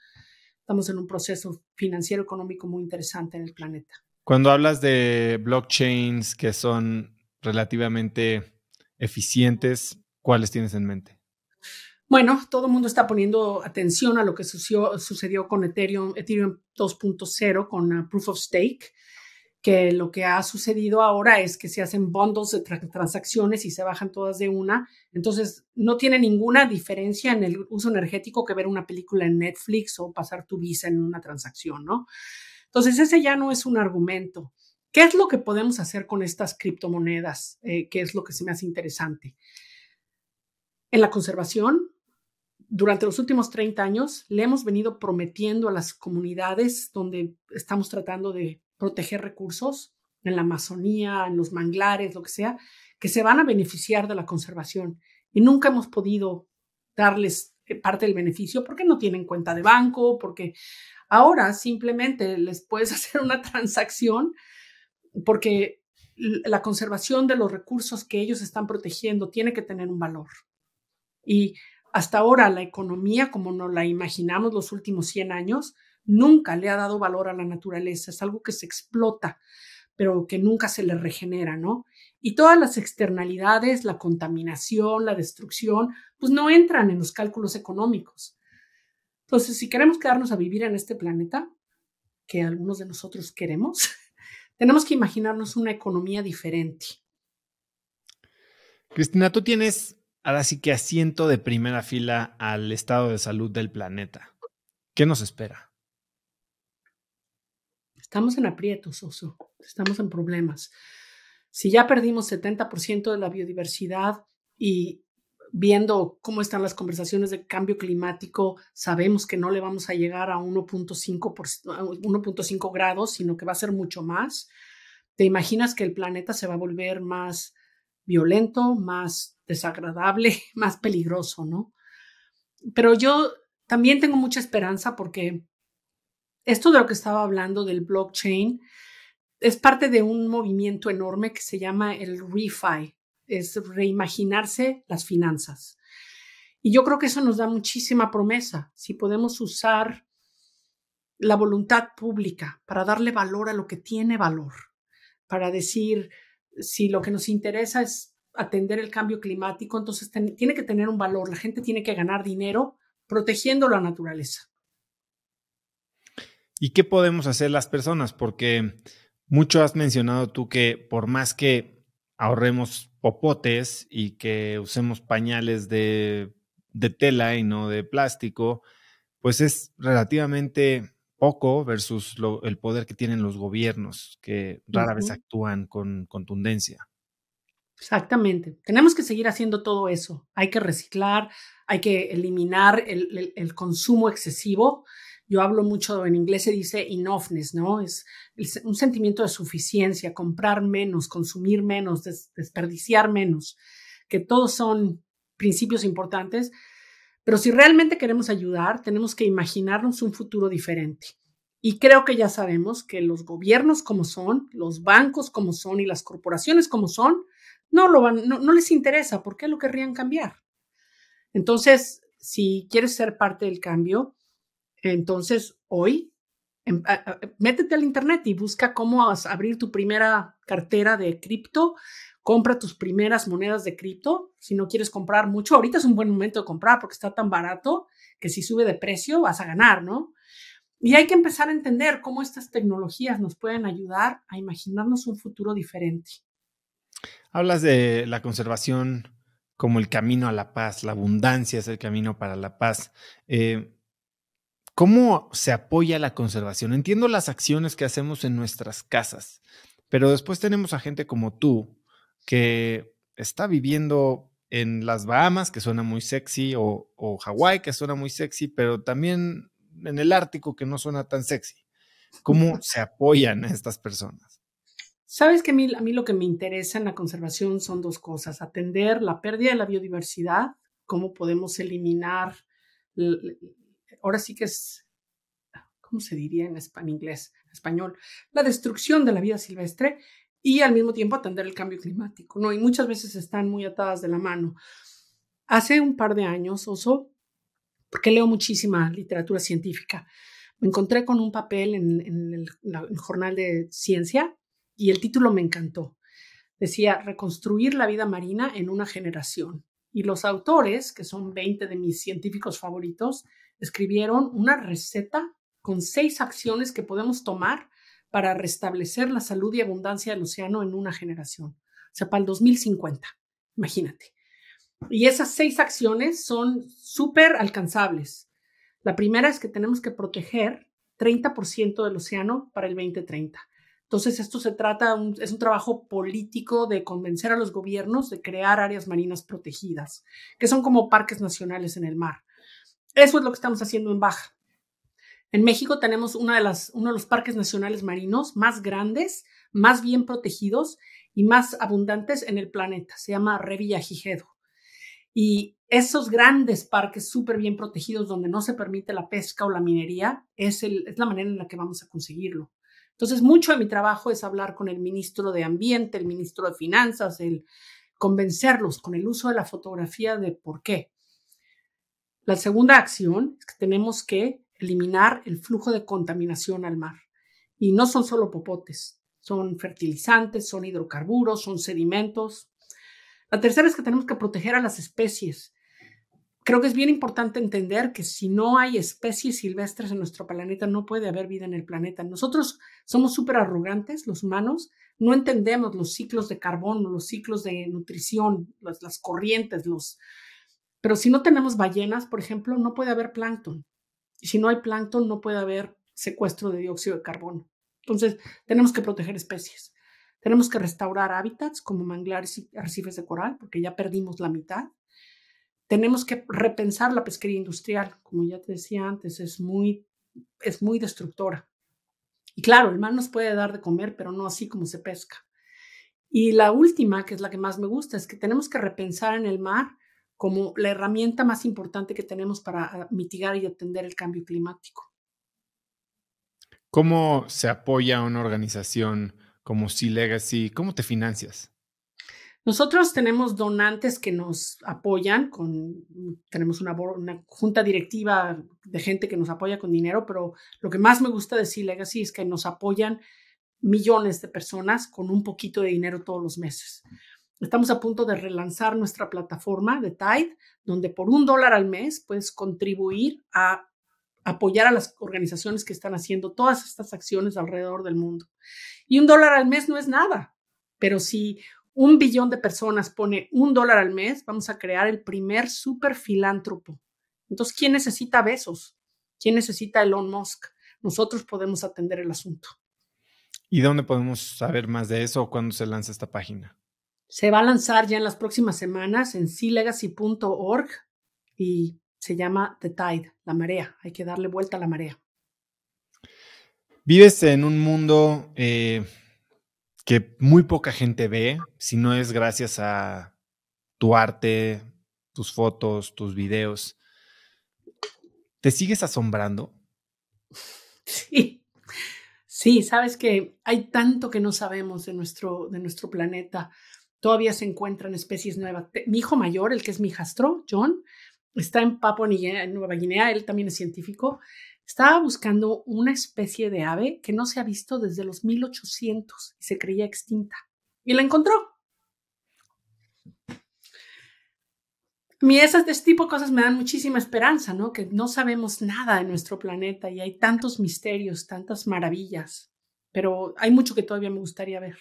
Estamos en un proceso financiero económico muy interesante en el planeta. Cuando hablas de blockchains que son relativamente eficientes, ¿cuáles tienes en mente? Bueno, todo el mundo está poniendo atención a lo que sucedió con Ethereum 2.0 con Proof of Stake, que lo que ha sucedido ahora es que se hacen bundles de transacciones y se bajan todas de una. Entonces, no tiene ninguna diferencia en el uso energético que ver una película en Netflix o pasar tu Visa en una transacción, ¿no? Entonces, ese ya no es un argumento. ¿Qué es lo que podemos hacer con estas criptomonedas? ¿Qué es lo que se me hace interesante? En la conservación, durante los últimos 30 años, le hemos venido prometiendo a las comunidades donde estamos tratando de proteger recursos, en la Amazonía, en los manglares, lo que sea, que se van a beneficiar de la conservación. Y nunca hemos podido darles parte del beneficio porque no tienen cuenta de banco, porque ahora simplemente les puedes hacer una transacción porque la conservación de los recursos que ellos están protegiendo tiene que tener un valor. Y hasta ahora la economía, como nos la imaginamos los últimos 100 años, nunca le ha dado valor a la naturaleza. Es algo que se explota pero que nunca se le regenera, ¿no? Y todas las externalidades, la contaminación, la destrucción, pues no entran en los cálculos económicos. Entonces, si queremos quedarnos a vivir en este planeta, que algunos de nosotros queremos, tenemos que imaginarnos una economía diferente. Cristina, tú tienes ahora sí que asiento de primera fila al estado de salud del planeta. ¿Qué nos espera? Estamos en aprietos, Oso. Estamos en problemas. Si ya perdimos 70% de la biodiversidad y viendo cómo están las conversaciones de cambio climático, sabemos que no le vamos a llegar a 1.5 grados, sino que va a ser mucho más. ¿Te imaginas que el planeta se va a volver más violento, más desagradable, más peligroso, ¿no? Pero yo también tengo mucha esperanza porque esto de lo que estaba hablando del blockchain es parte de un movimiento enorme que se llama el ReFi, es reimaginarse las finanzas. Y yo creo que eso nos da muchísima promesa, si podemos usar la voluntad pública para darle valor a lo que tiene valor, para decir, si lo que nos interesa es atender el cambio climático, entonces tiene que tener un valor, la gente tiene que ganar dinero protegiendo la naturaleza. ¿Y qué podemos hacer las personas? Porque mucho has mencionado tú que por más que ahorremos popotes y que usemos pañales de tela y no de plástico, pues es relativamente poco versus el poder que tienen los gobiernos, que rara vez actúan con contundencia. Exactamente. Tenemos que seguir haciendo todo eso. Hay que reciclar, hay que eliminar el consumo excesivo. Yo hablo mucho, en inglés se dice enoughness, ¿no? Es un sentimiento de suficiencia, comprar menos, consumir menos, desperdiciar menos, que todos son principios importantes. Pero si realmente queremos ayudar, tenemos que imaginarnos un futuro diferente. Y creo que ya sabemos que los gobiernos como son, los bancos como son y las corporaciones como son, no les interesa. ¿Por qué lo querrían cambiar? Entonces, si quieres ser parte del cambio, entonces hoy métete al internet y busca cómo abrir tu primera cartera de cripto, compra tus primeras monedas de cripto. Si no quieres comprar mucho, ahorita es un buen momento de comprar porque está tan barato que si sube de precio vas a ganar, ¿no? Y hay que empezar a entender cómo estas tecnologías nos pueden ayudar a imaginarnos un futuro diferente. Hablas de la conservación como el camino a la paz, la abundancia es el camino para la paz. ¿Cómo se apoya la conservación? Entiendo las acciones que hacemos en nuestras casas, pero después tenemos a gente como tú que está viviendo en las Bahamas, que suena muy sexy, o Hawái, que suena muy sexy, pero también en el Ártico, que no suena tan sexy. ¿Cómo se apoyan a estas personas? Sabes que a mí lo que me interesa en la conservación son dos cosas: atender la pérdida de la biodiversidad, cómo podemos eliminar, ahora sí que es, ¿cómo se diría en inglés, en español? La destrucción de la vida silvestre, y al mismo tiempo atender el cambio climático, ¿no? Y muchas veces están muy atadas de la mano. Hace un par de años, Oso, porque leo muchísima literatura científica, me encontré con un papel en el jornal de ciencia y el título me encantó. Decía: reconstruir la vida marina en una generación. Y los autores, que son 20 de mis científicos favoritos, escribieron una receta con 6 acciones que podemos tomar para restablecer la salud y abundancia del océano en una generación. O sea, para el 2050, imagínate. Y esas 6 acciones son súper alcanzables. La primera es que tenemos que proteger 30% del océano para el 2030. Entonces, esto es un trabajo político de convencer a los gobiernos de crear áreas marinas protegidas, que son como parques nacionales en el mar. Eso es lo que estamos haciendo en Baja. En México tenemos uno de los parques nacionales marinos más grandes, más bien protegidos y más abundantes en el planeta. Se llama Revillagigedo. Y esos grandes parques súper bien protegidos donde no se permite la pesca o la minería es la manera en la que vamos a conseguirlo. Entonces, mucho de mi trabajo es hablar con el ministro de Ambiente, el ministro de Finanzas, el convencerlos con el uso de la fotografía de por qué. La segunda acción es que tenemos que eliminar el flujo de contaminación al mar. Y no son solo popotes, son fertilizantes, son hidrocarburos, son sedimentos. La tercera es que tenemos que proteger a las especies. Creo que es bien importante entender que si no hay especies silvestres en nuestro planeta, no puede haber vida en el planeta. Nosotros somos súper arrogantes, los humanos, no entendemos los ciclos de carbono, los ciclos de nutrición, las corrientes, pero si no tenemos ballenas, por ejemplo, no puede haber plancton. Y si no hay plancton, no puede haber secuestro de dióxido de carbono. Entonces, tenemos que proteger especies. Tenemos que restaurar hábitats como manglares y arrecifes de coral, porque ya perdimos la mitad. Tenemos que repensar la pesquería industrial, como ya te decía antes, es muy destructora. Y claro, el mar nos puede dar de comer, pero no así como se pesca. Y la última, que es la que más me gusta, es que tenemos que repensar en el mar como la herramienta más importante que tenemos para mitigar y atender el cambio climático. ¿Cómo se apoya una organización como Sea Legacy? ¿Cómo te financias? Nosotros tenemos donantes que nos apoyan, tenemos una junta directiva de gente que nos apoya con dinero, pero lo que más me gusta de Sea Legacy es que nos apoyan millones de personas con un poquito de dinero todos los meses. Estamos a punto de relanzar nuestra plataforma de Tide, donde por $1 al mes puedes contribuir a apoyar a las organizaciones que están haciendo todas estas acciones alrededor del mundo. Y $1 al mes no es nada, pero si 1 billón de personas pone $1 al mes, vamos a crear el primer super filántropo. Entonces, ¿quién necesita Bezos? ¿Quién necesita Elon Musk? Nosotros podemos atender el asunto. ¿Y dónde podemos saber más de eso o cuándo se lanza esta página? Se va a lanzar ya en las próximas semanas en sealegacy.org y se llama The Tide, la marea. Hay que darle vuelta a la marea. Vives en un mundo que muy poca gente ve, si no es gracias a tu arte, tus fotos, tus videos. ¿Te sigues asombrando? Sí, sabes que hay tanto que no sabemos de nuestro planeta. Todavía se encuentran especies nuevas. Mi hijo mayor, el que es mi hijastro, John, está en Papua Nueva Guinea, él también es científico. Estaba buscando una especie de ave que no se ha visto desde los 1800 y se creía extinta. Y la encontró. A mí este tipo de cosas me dan muchísima esperanza, ¿no? Que no sabemos nada de nuestro planeta y hay tantos misterios, tantas maravillas, pero hay mucho que todavía me gustaría ver.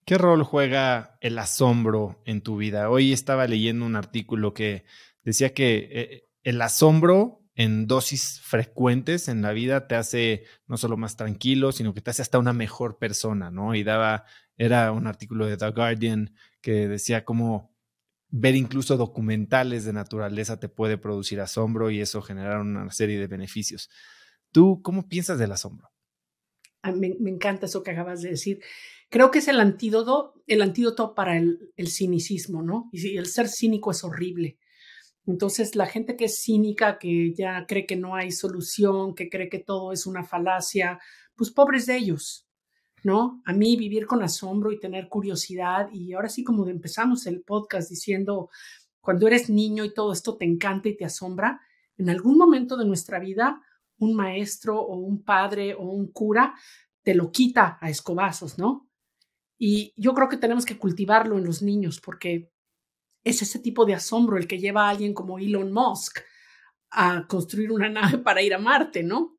¿Qué rol juega el asombro en tu vida? Hoy estaba leyendo un artículo que decía que el asombro en dosis frecuentes en la vida te hace no solo más tranquilo, sino que te hace hasta una mejor persona, ¿no? Era un artículo de The Guardian que decía cómo ver incluso documentales de naturaleza te puede producir asombro y eso generar una serie de beneficios. ¿Tú cómo piensas del asombro? Me encanta eso que acabas de decir. Creo que es el antídoto para el cinicismo, ¿no? Y el ser cínico es horrible. Entonces, la gente que es cínica, que ya cree que no hay solución, que cree que todo es una falacia, pues pobres de ellos, ¿no? A mí vivir con asombro y tener curiosidad, y ahora sí como empezamos el podcast diciendo, cuando eres niño y todo esto te encanta y te asombra, en algún momento de nuestra vida, un maestro o un padre o un cura te lo quita a escobazos, ¿no? Y yo creo que tenemos que cultivarlo en los niños porque es ese tipo de asombro el que lleva a alguien como Elon Musk a construir una nave para ir a Marte, ¿no?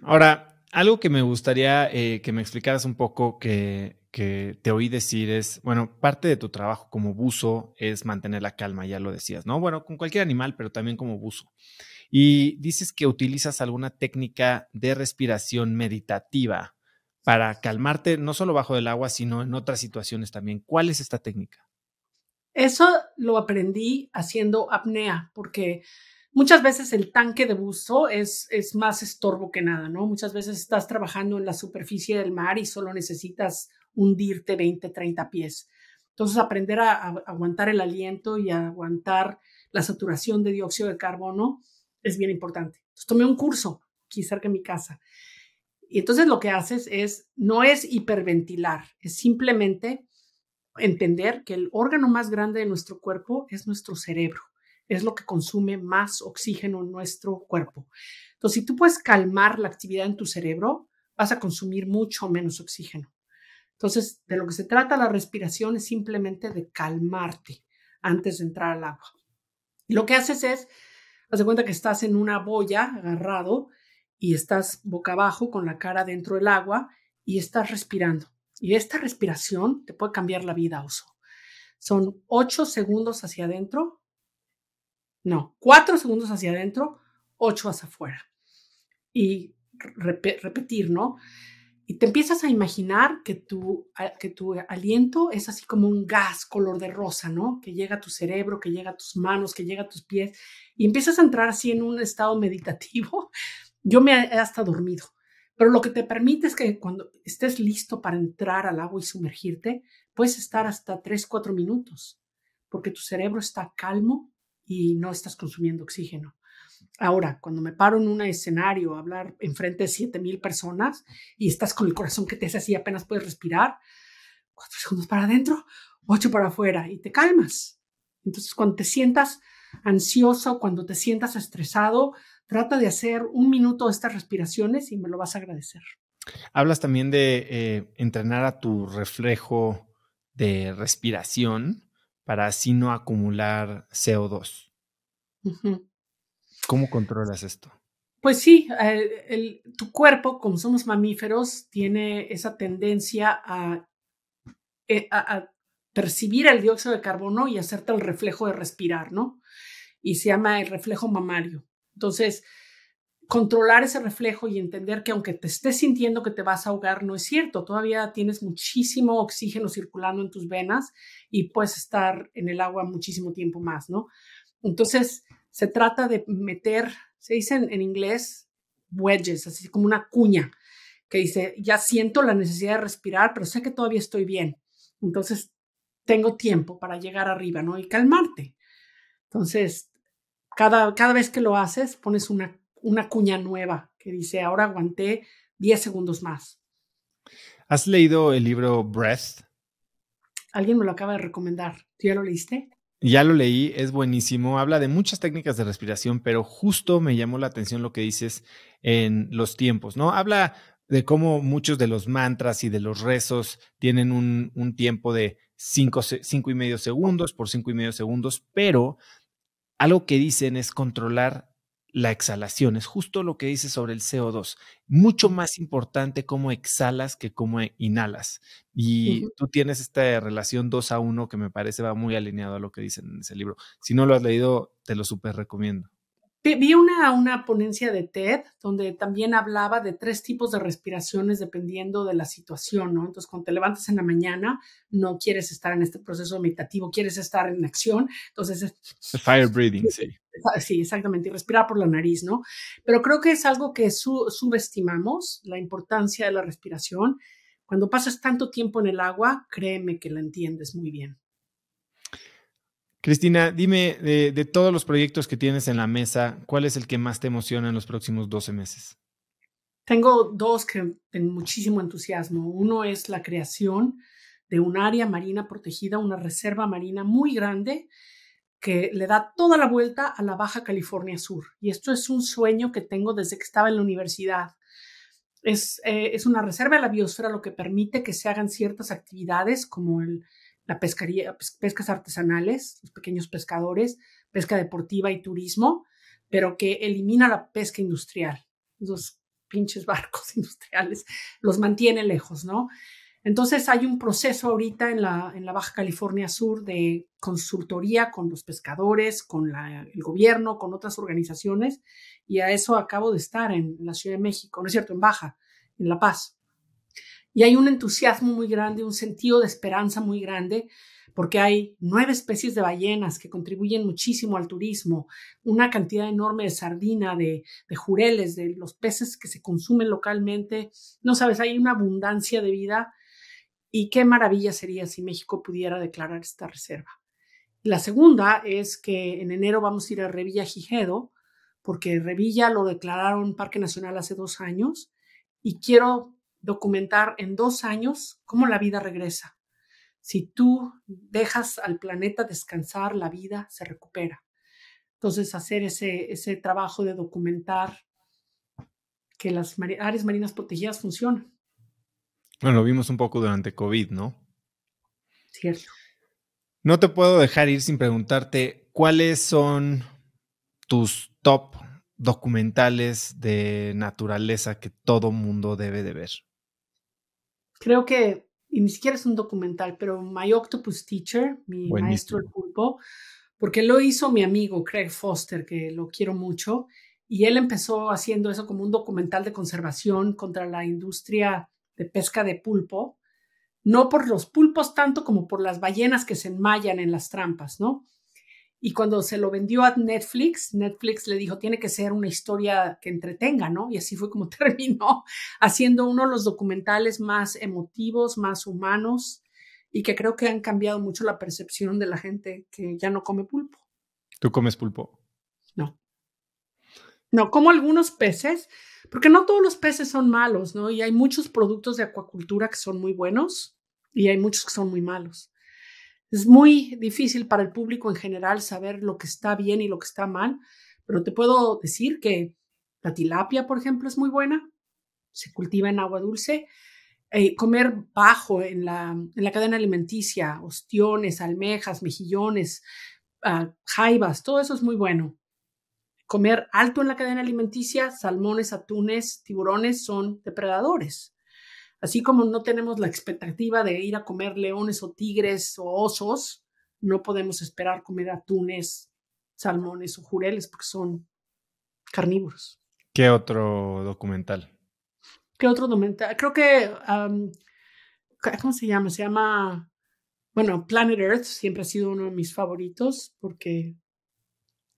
Ahora, algo que me gustaría que me explicaras un poco que te oí decir es, bueno, parte de tu trabajo como buzo es mantener la calma, ya lo decías, ¿no? Bueno, con cualquier animal, pero también como buzo. Y dices que utilizas alguna técnica de respiración meditativa para calmarte, no solo bajo el agua, sino en otras situaciones también. ¿Cuál es esta técnica? Eso lo aprendí haciendo apnea, porque muchas veces el tanque de buzo es más estorbo que nada, ¿no? Muchas veces estás trabajando en la superficie del mar y solo necesitas hundirte 20, 30 pies. Entonces, aprender a aguantar el aliento y a aguantar la saturación de dióxido de carbono es bien importante. Entonces, tomé un curso aquí cerca de mi casa. Y entonces lo que haces no es hiperventilar, es simplemente entender que el órgano más grande de nuestro cuerpo es nuestro cerebro. Es lo que consume más oxígeno en nuestro cuerpo. Entonces, si tú puedes calmar la actividad en tu cerebro, vas a consumir mucho menos oxígeno. Entonces, de lo que se trata la respiración es simplemente de calmarte antes de entrar al agua. Y lo que haces es, haz de cuenta que estás en una boya agarrado y estás boca abajo con la cara dentro del agua y estás respirando. Y esta respiración te puede cambiar la vida, Oso. Son 8 segundos hacia adentro, no, 4 segundos hacia adentro, 8 hacia afuera. Y repetir, ¿no? Y te empiezas a imaginar que tu aliento es así como un gas color de rosa, ¿no? Que llega a tu cerebro, que llega a tus manos, que llega a tus pies, y empiezas a entrar así en un estado meditativo. Yo me he hasta dormido, pero lo que te permite es que cuando estés listo para entrar al agua y sumergirte, puedes estar hasta 3, 4 minutos, porque tu cerebro está calmo y no estás consumiendo oxígeno. Ahora, cuando me paro en un escenario a hablar enfrente de 7,000 personas y estás con el corazón que te hace así, apenas puedes respirar, 4 segundos para adentro, 8 para afuera y te calmas. Entonces, cuando te sientas ansioso, cuando te sientas estresado, trata de hacer 1 minuto de estas respiraciones y me lo vas a agradecer. Hablas también de entrenar a tu reflejo de respiración para así no acumular CO2. Ujú. ¿Cómo controlas esto? Pues sí, tu cuerpo, como somos mamíferos, tiene esa tendencia a percibir el dióxido de carbono y hacerte el reflejo de respirar, ¿no? Y se llama el reflejo mamario. Entonces, controlar ese reflejo y entender que aunque te estés sintiendo que te vas a ahogar, no es cierto. Todavía tienes muchísimo oxígeno circulando en tus venas y puedes estar en el agua muchísimo tiempo más, ¿no? Entonces, se trata de meter, se dice en inglés, wedges, así como una cuña, que dice, ya siento la necesidad de respirar, pero sé que todavía estoy bien. Entonces, tengo tiempo para llegar arriba, ¿no? Y calmarte. Entonces, cada vez que lo haces, pones una cuña nueva que dice, ahora aguanté 10 segundos más. ¿Has leído el libro Breath? Alguien me lo acaba de recomendar. ¿Tú ya lo leíste? Ya lo leí, es buenísimo. Habla de muchas técnicas de respiración, pero justo me llamó la atención lo que dices en los tiempos, ¿no? Habla de cómo muchos de los mantras y de los rezos tienen un tiempo de 5,5 segundos por 5,5 segundos, pero algo que dicen es controlar la exhalación. Es justo lo que dice sobre el CO2. Mucho más importante cómo exhalas que cómo inhalas. Y Ujú. tú tienes esta relación 2-1 que me parece va muy alineado a lo que dicen en ese libro. Si no lo has leído, te lo súper recomiendo. Vi una ponencia de TED donde también hablaba de 3 tipos de respiraciones dependiendo de la situación, ¿no? Entonces, cuando te levantas en la mañana, no quieres estar en este proceso meditativo, quieres estar en acción. Entonces, Fire breathing, sí. sí, exactamente, y respirar por la nariz, ¿no? Pero creo que es algo que subestimamos, la importancia de la respiración. Cuando pasas tanto tiempo en el agua, créeme que la entiendes muy bien. Cristina, dime de todos los proyectos que tienes en la mesa, ¿cuál es el que más te emociona en los próximos 12 meses? Tengo 2 que tengo muchísimo entusiasmo. Uno es la creación de un área marina protegida, una reserva marina muy grande que le da toda la vuelta a la Baja California Sur. Y esto es un sueño que tengo desde que estaba en la universidad. Es una reserva de la biosfera, lo que permite que se hagan ciertas actividades como la pescaría, pescas artesanales, los pequeños pescadores, pesca deportiva y turismo, pero que elimina la pesca industrial. Los pinches barcos industriales los mantiene lejos, ¿no? Entonces hay un proceso ahorita en la Baja California Sur de consultoría con los pescadores, con el gobierno, con otras organizaciones, y a eso acabo de estar en la Ciudad de México, no es cierto, en Baja, en La Paz. Y hay un entusiasmo muy grande, un sentido de esperanza muy grande, porque hay 9 especies de ballenas que contribuyen muchísimo al turismo, una cantidad enorme de sardina, de jureles, de los peces que se consumen localmente. No sabes, hay una abundancia de vida y qué maravilla sería si México pudiera declarar esta reserva. La segunda es que en enero vamos a ir a Revilla Gigedo, porque Revilla lo declararon Parque Nacional hace 2 años y quiero documentar en 2 años cómo la vida regresa. Si tú dejas al planeta descansar, la vida se recupera. Entonces, hacer ese trabajo de documentar que las áreas marinas protegidas funcionan, Bueno, lo vimos un poco durante COVID, ¿no? ¿cierto? No te puedo dejar ir sin preguntarte cuáles son tus top documentales de naturaleza que todo mundo debe de ver. Creo que, y ni siquiera es un documental, pero My Octopus Teacher, mi maestro del Buenísimo. pulpo, porque lo hizo mi amigo Craig Foster, que lo quiero mucho, y él empezó haciendo eso como un documental de conservación contra la industria de pesca de pulpo, no por los pulpos tanto como por las ballenas que se enmayan en las trampas, ¿no? Y cuando se lo vendió a Netflix, Netflix le dijo, tiene que ser una historia que entretenga, ¿no? Y así fue como terminó haciendo uno de los documentales más emotivos, más humanos, y que creo que han cambiado mucho la percepción de la gente que ya no come pulpo. ¿Tú comes pulpo? No. No, como algunos peces, porque no todos los peces son malos, ¿no? Y hay muchos productos de acuacultura que son muy buenos y hay muchos que son muy malos. Es muy difícil para el público en general saber lo que está bien y lo que está mal, pero te puedo decir que la tilapia, por ejemplo, es muy buena, se cultiva en agua dulce. Comer bajo en la cadena alimenticia, ostiones, almejas, mejillones, jaivas, todo eso es muy bueno. Comer alto en la cadena alimenticia, salmones, atunes, tiburones son depredadores. Así como no tenemos la expectativa de ir a comer leones o tigres o osos, no podemos esperar comer atunes, salmones o jureles porque son carnívoros. ¿Qué otro documental? ¿Qué otro documental? Creo que, ¿cómo se llama? Se llama, bueno, Planet Earth siempre ha sido uno de mis favoritos porque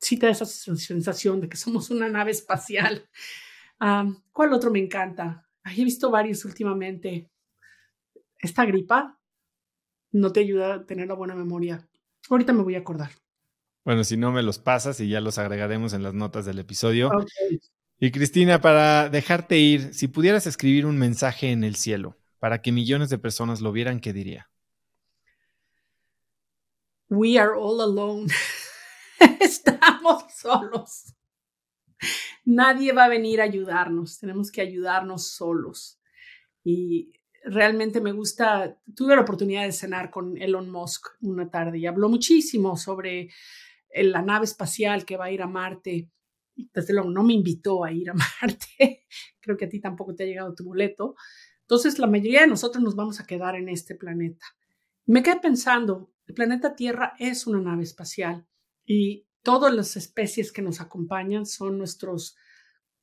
sí te da esa sensación de que somos una nave espacial. ¿Cuál otro me encanta? He visto varios últimamente. Esta gripa no te ayuda a tener la buena memoria. Ahorita me voy a acordar. Bueno, si no me los pasas y ya los agregaremos en las notas del episodio. Okay. Y Cristina, para dejarte ir, si pudieras escribir un mensaje en el cielo para que millones de personas lo vieran, ¿qué diría? We are all alone. Estamos solos. Nadie va a venir a ayudarnos. Tenemos que ayudarnos solos. Y realmente me gusta. Tuve la oportunidad de cenar con Elon Musk una tarde y habló muchísimo sobre la nave espacial que va a ir a Marte. Desde luego no me invitó a ir a Marte. Creo que a ti tampoco te ha llegado tu boleto. Entonces, la mayoría de nosotros nos vamos a quedar en este planeta. Me quedé pensando, el planeta Tierra es una nave espacial y todas las especies que nos acompañan son nuestros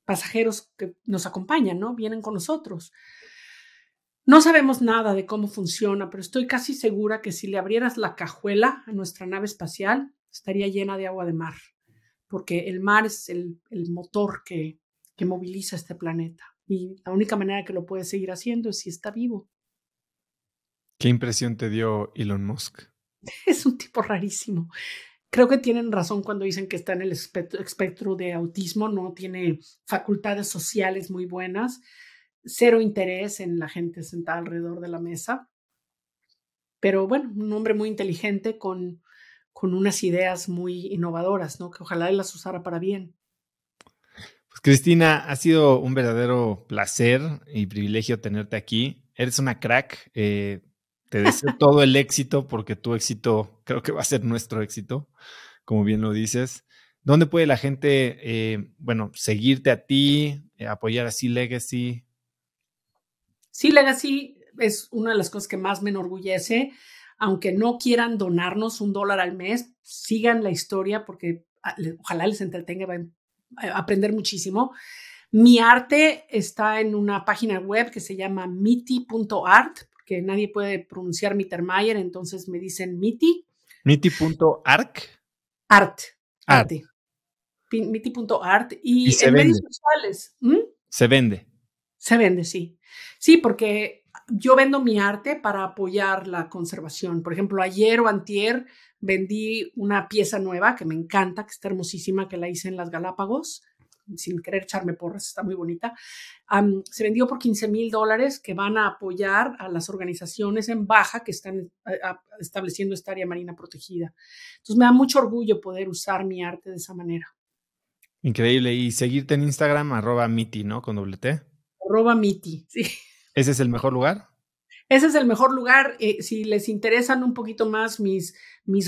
pasajeros que nos acompañan, ¿no? Vienen con nosotros. No sabemos nada de cómo funciona, pero estoy casi segura que si le abrieras la cajuela a nuestra nave espacial, estaría llena de agua de mar, porque el mar es el motor que moviliza este planeta. Y la única manera que lo puede seguir haciendo es si está vivo. ¿Qué impresión te dio Elon Musk? Es un tipo rarísimo. Creo que tienen razón cuando dicen que está en el espectro de autismo, no tiene facultades sociales muy buenas, cero interés en la gente sentada alrededor de la mesa. Pero bueno, un hombre muy inteligente con unas ideas muy innovadoras, ¿no? Que ojalá él las usara para bien. Pues Cristina, ha sido un verdadero placer y privilegio tenerte aquí. Eres una crack. Te deseo todo el éxito porque tu éxito creo que va a ser nuestro éxito, como bien lo dices. ¿Dónde puede la gente, bueno, seguirte a ti, apoyar a Sea Legacy? Sí, Legacy es una de las cosas que más me enorgullece. Aunque no quieran donarnos $1 al mes, sigan la historia porque ojalá les entretenga, van a aprender muchísimo. Mi arte está en una página web que se llama miti.art, porque nadie puede pronunciar Mittermeier, entonces me dicen Miti. Miti.arc. Art, Art. arte. Miti.art. Y Y se en medios vende. sociales. Se vende. Se vende, sí. Sí, porque yo vendo mi arte para apoyar la conservación. Por ejemplo, ayer o antier vendí una pieza nueva que me encanta, que está hermosísima, que la hice en las Galápagos, sin querer echarme porras, está muy bonita. Se vendió por $15,000 que van a apoyar a las organizaciones en Baja que están estableciendo esta área marina protegida. Entonces me da mucho orgullo poder usar mi arte de esa manera. Increíble. Y seguirte en Instagram, @Miti, ¿no? Con doble T. @Miti, sí. ¿Ese es el mejor lugar? Ese es el mejor lugar. Si les interesan un poquito más mis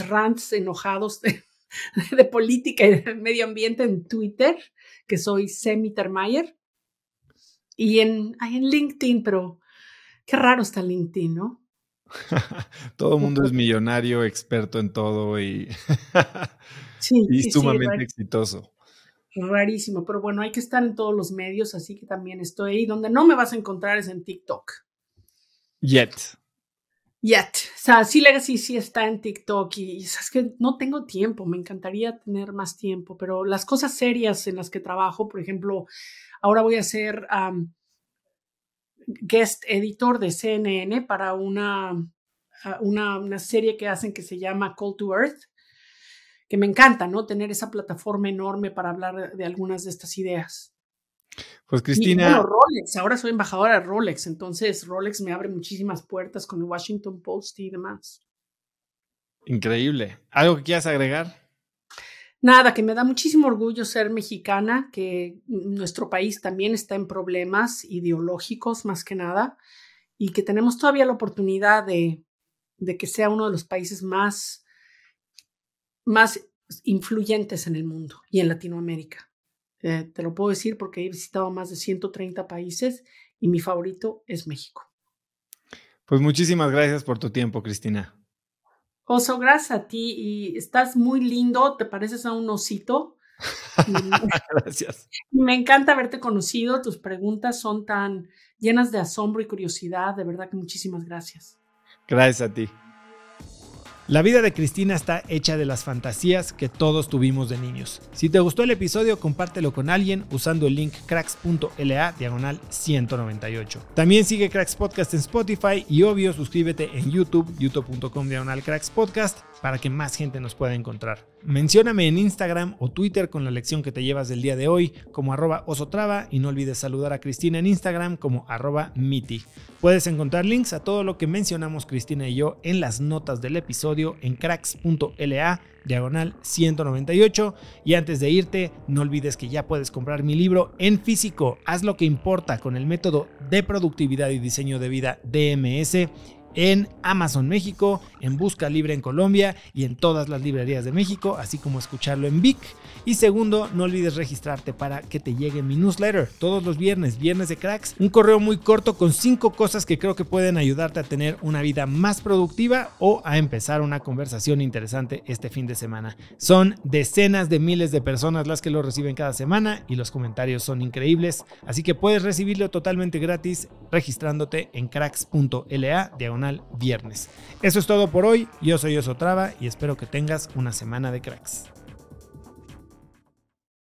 rants enojados de política y de medio ambiente, en Twitter, que soy Mittermeier. Y en LinkedIn, pero qué raro está LinkedIn, ¿no? Todo el mundo es millonario, experto en todo y, sí, y sí, sumamente exitoso. Rarísimo, pero bueno, hay que estar en todos los medios, así que también estoy ahí. Donde no me vas a encontrar es en TikTok. Yet. O sea, Legacy sí está en TikTok y es que no tengo tiempo. Me encantaría tener más tiempo, pero las cosas serias en las que trabajo, por ejemplo, ahora voy a ser guest editor de CNN para una serie que hacen que se llama Call to Earth, que me encanta, ¿no? Tener esa plataforma enorme para hablar de algunas de estas ideas. Pues Cristina. Y bueno, Rolex, ahora soy embajadora de Rolex, entonces Rolex me abre muchísimas puertas con el Washington Post y demás. Increíble. ¿Algo que quieras agregar? Nada, que me da muchísimo orgullo ser mexicana, que nuestro país también está en problemas ideológicos más que nada y que tenemos todavía la oportunidad de que sea uno de los países más influyentes en el mundo y en Latinoamérica. Te lo puedo decir porque he visitado más de 130 países y mi favorito es México. Pues muchísimas gracias por tu tiempo, Cristina. Oso, gracias a ti y estás muy lindo, te pareces a un osito. Gracias. Y me encanta haberte conocido, tus preguntas son tan llenas de asombro y curiosidad, de verdad que muchísimas gracias. Gracias a ti. La vida de Cristina está hecha de las fantasías que todos tuvimos de niños. Si te gustó el episodio, compártelo con alguien usando el link cracks.la/198. También sigue Cracks Podcast en Spotify y obvio suscríbete en YouTube, youtube.com/crackspodcast para que más gente nos pueda encontrar. Mencióname en Instagram o Twitter con la lección que te llevas del día de hoy como @osotrava y no olvides saludar a Cristina en Instagram como @miti. Puedes encontrar links a todo lo que mencionamos Cristina y yo en las notas del episodio en cracks.la/198 y antes de irte no olvides que ya puedes comprar mi libro en físico, Haz lo que importa con el método de productividad y diseño de vida DMS en Amazon México, en Busca Libre en Colombia y en todas las librerías de México, así como escucharlo en Vic. Y segundo, no olvides registrarte para que te llegue mi newsletter todos los viernes de Cracks, un correo muy corto con 5 cosas que creo que pueden ayudarte a tener una vida más productiva o a empezar una conversación interesante este fin de semana. Son decenas de miles de personas las que lo reciben cada semana y los comentarios son increíbles, así que puedes recibirlo totalmente gratis registrándote en cracks.la/viernes. Eso es todo por hoy, yo soy Osotrava y espero que tengas una semana de cracks.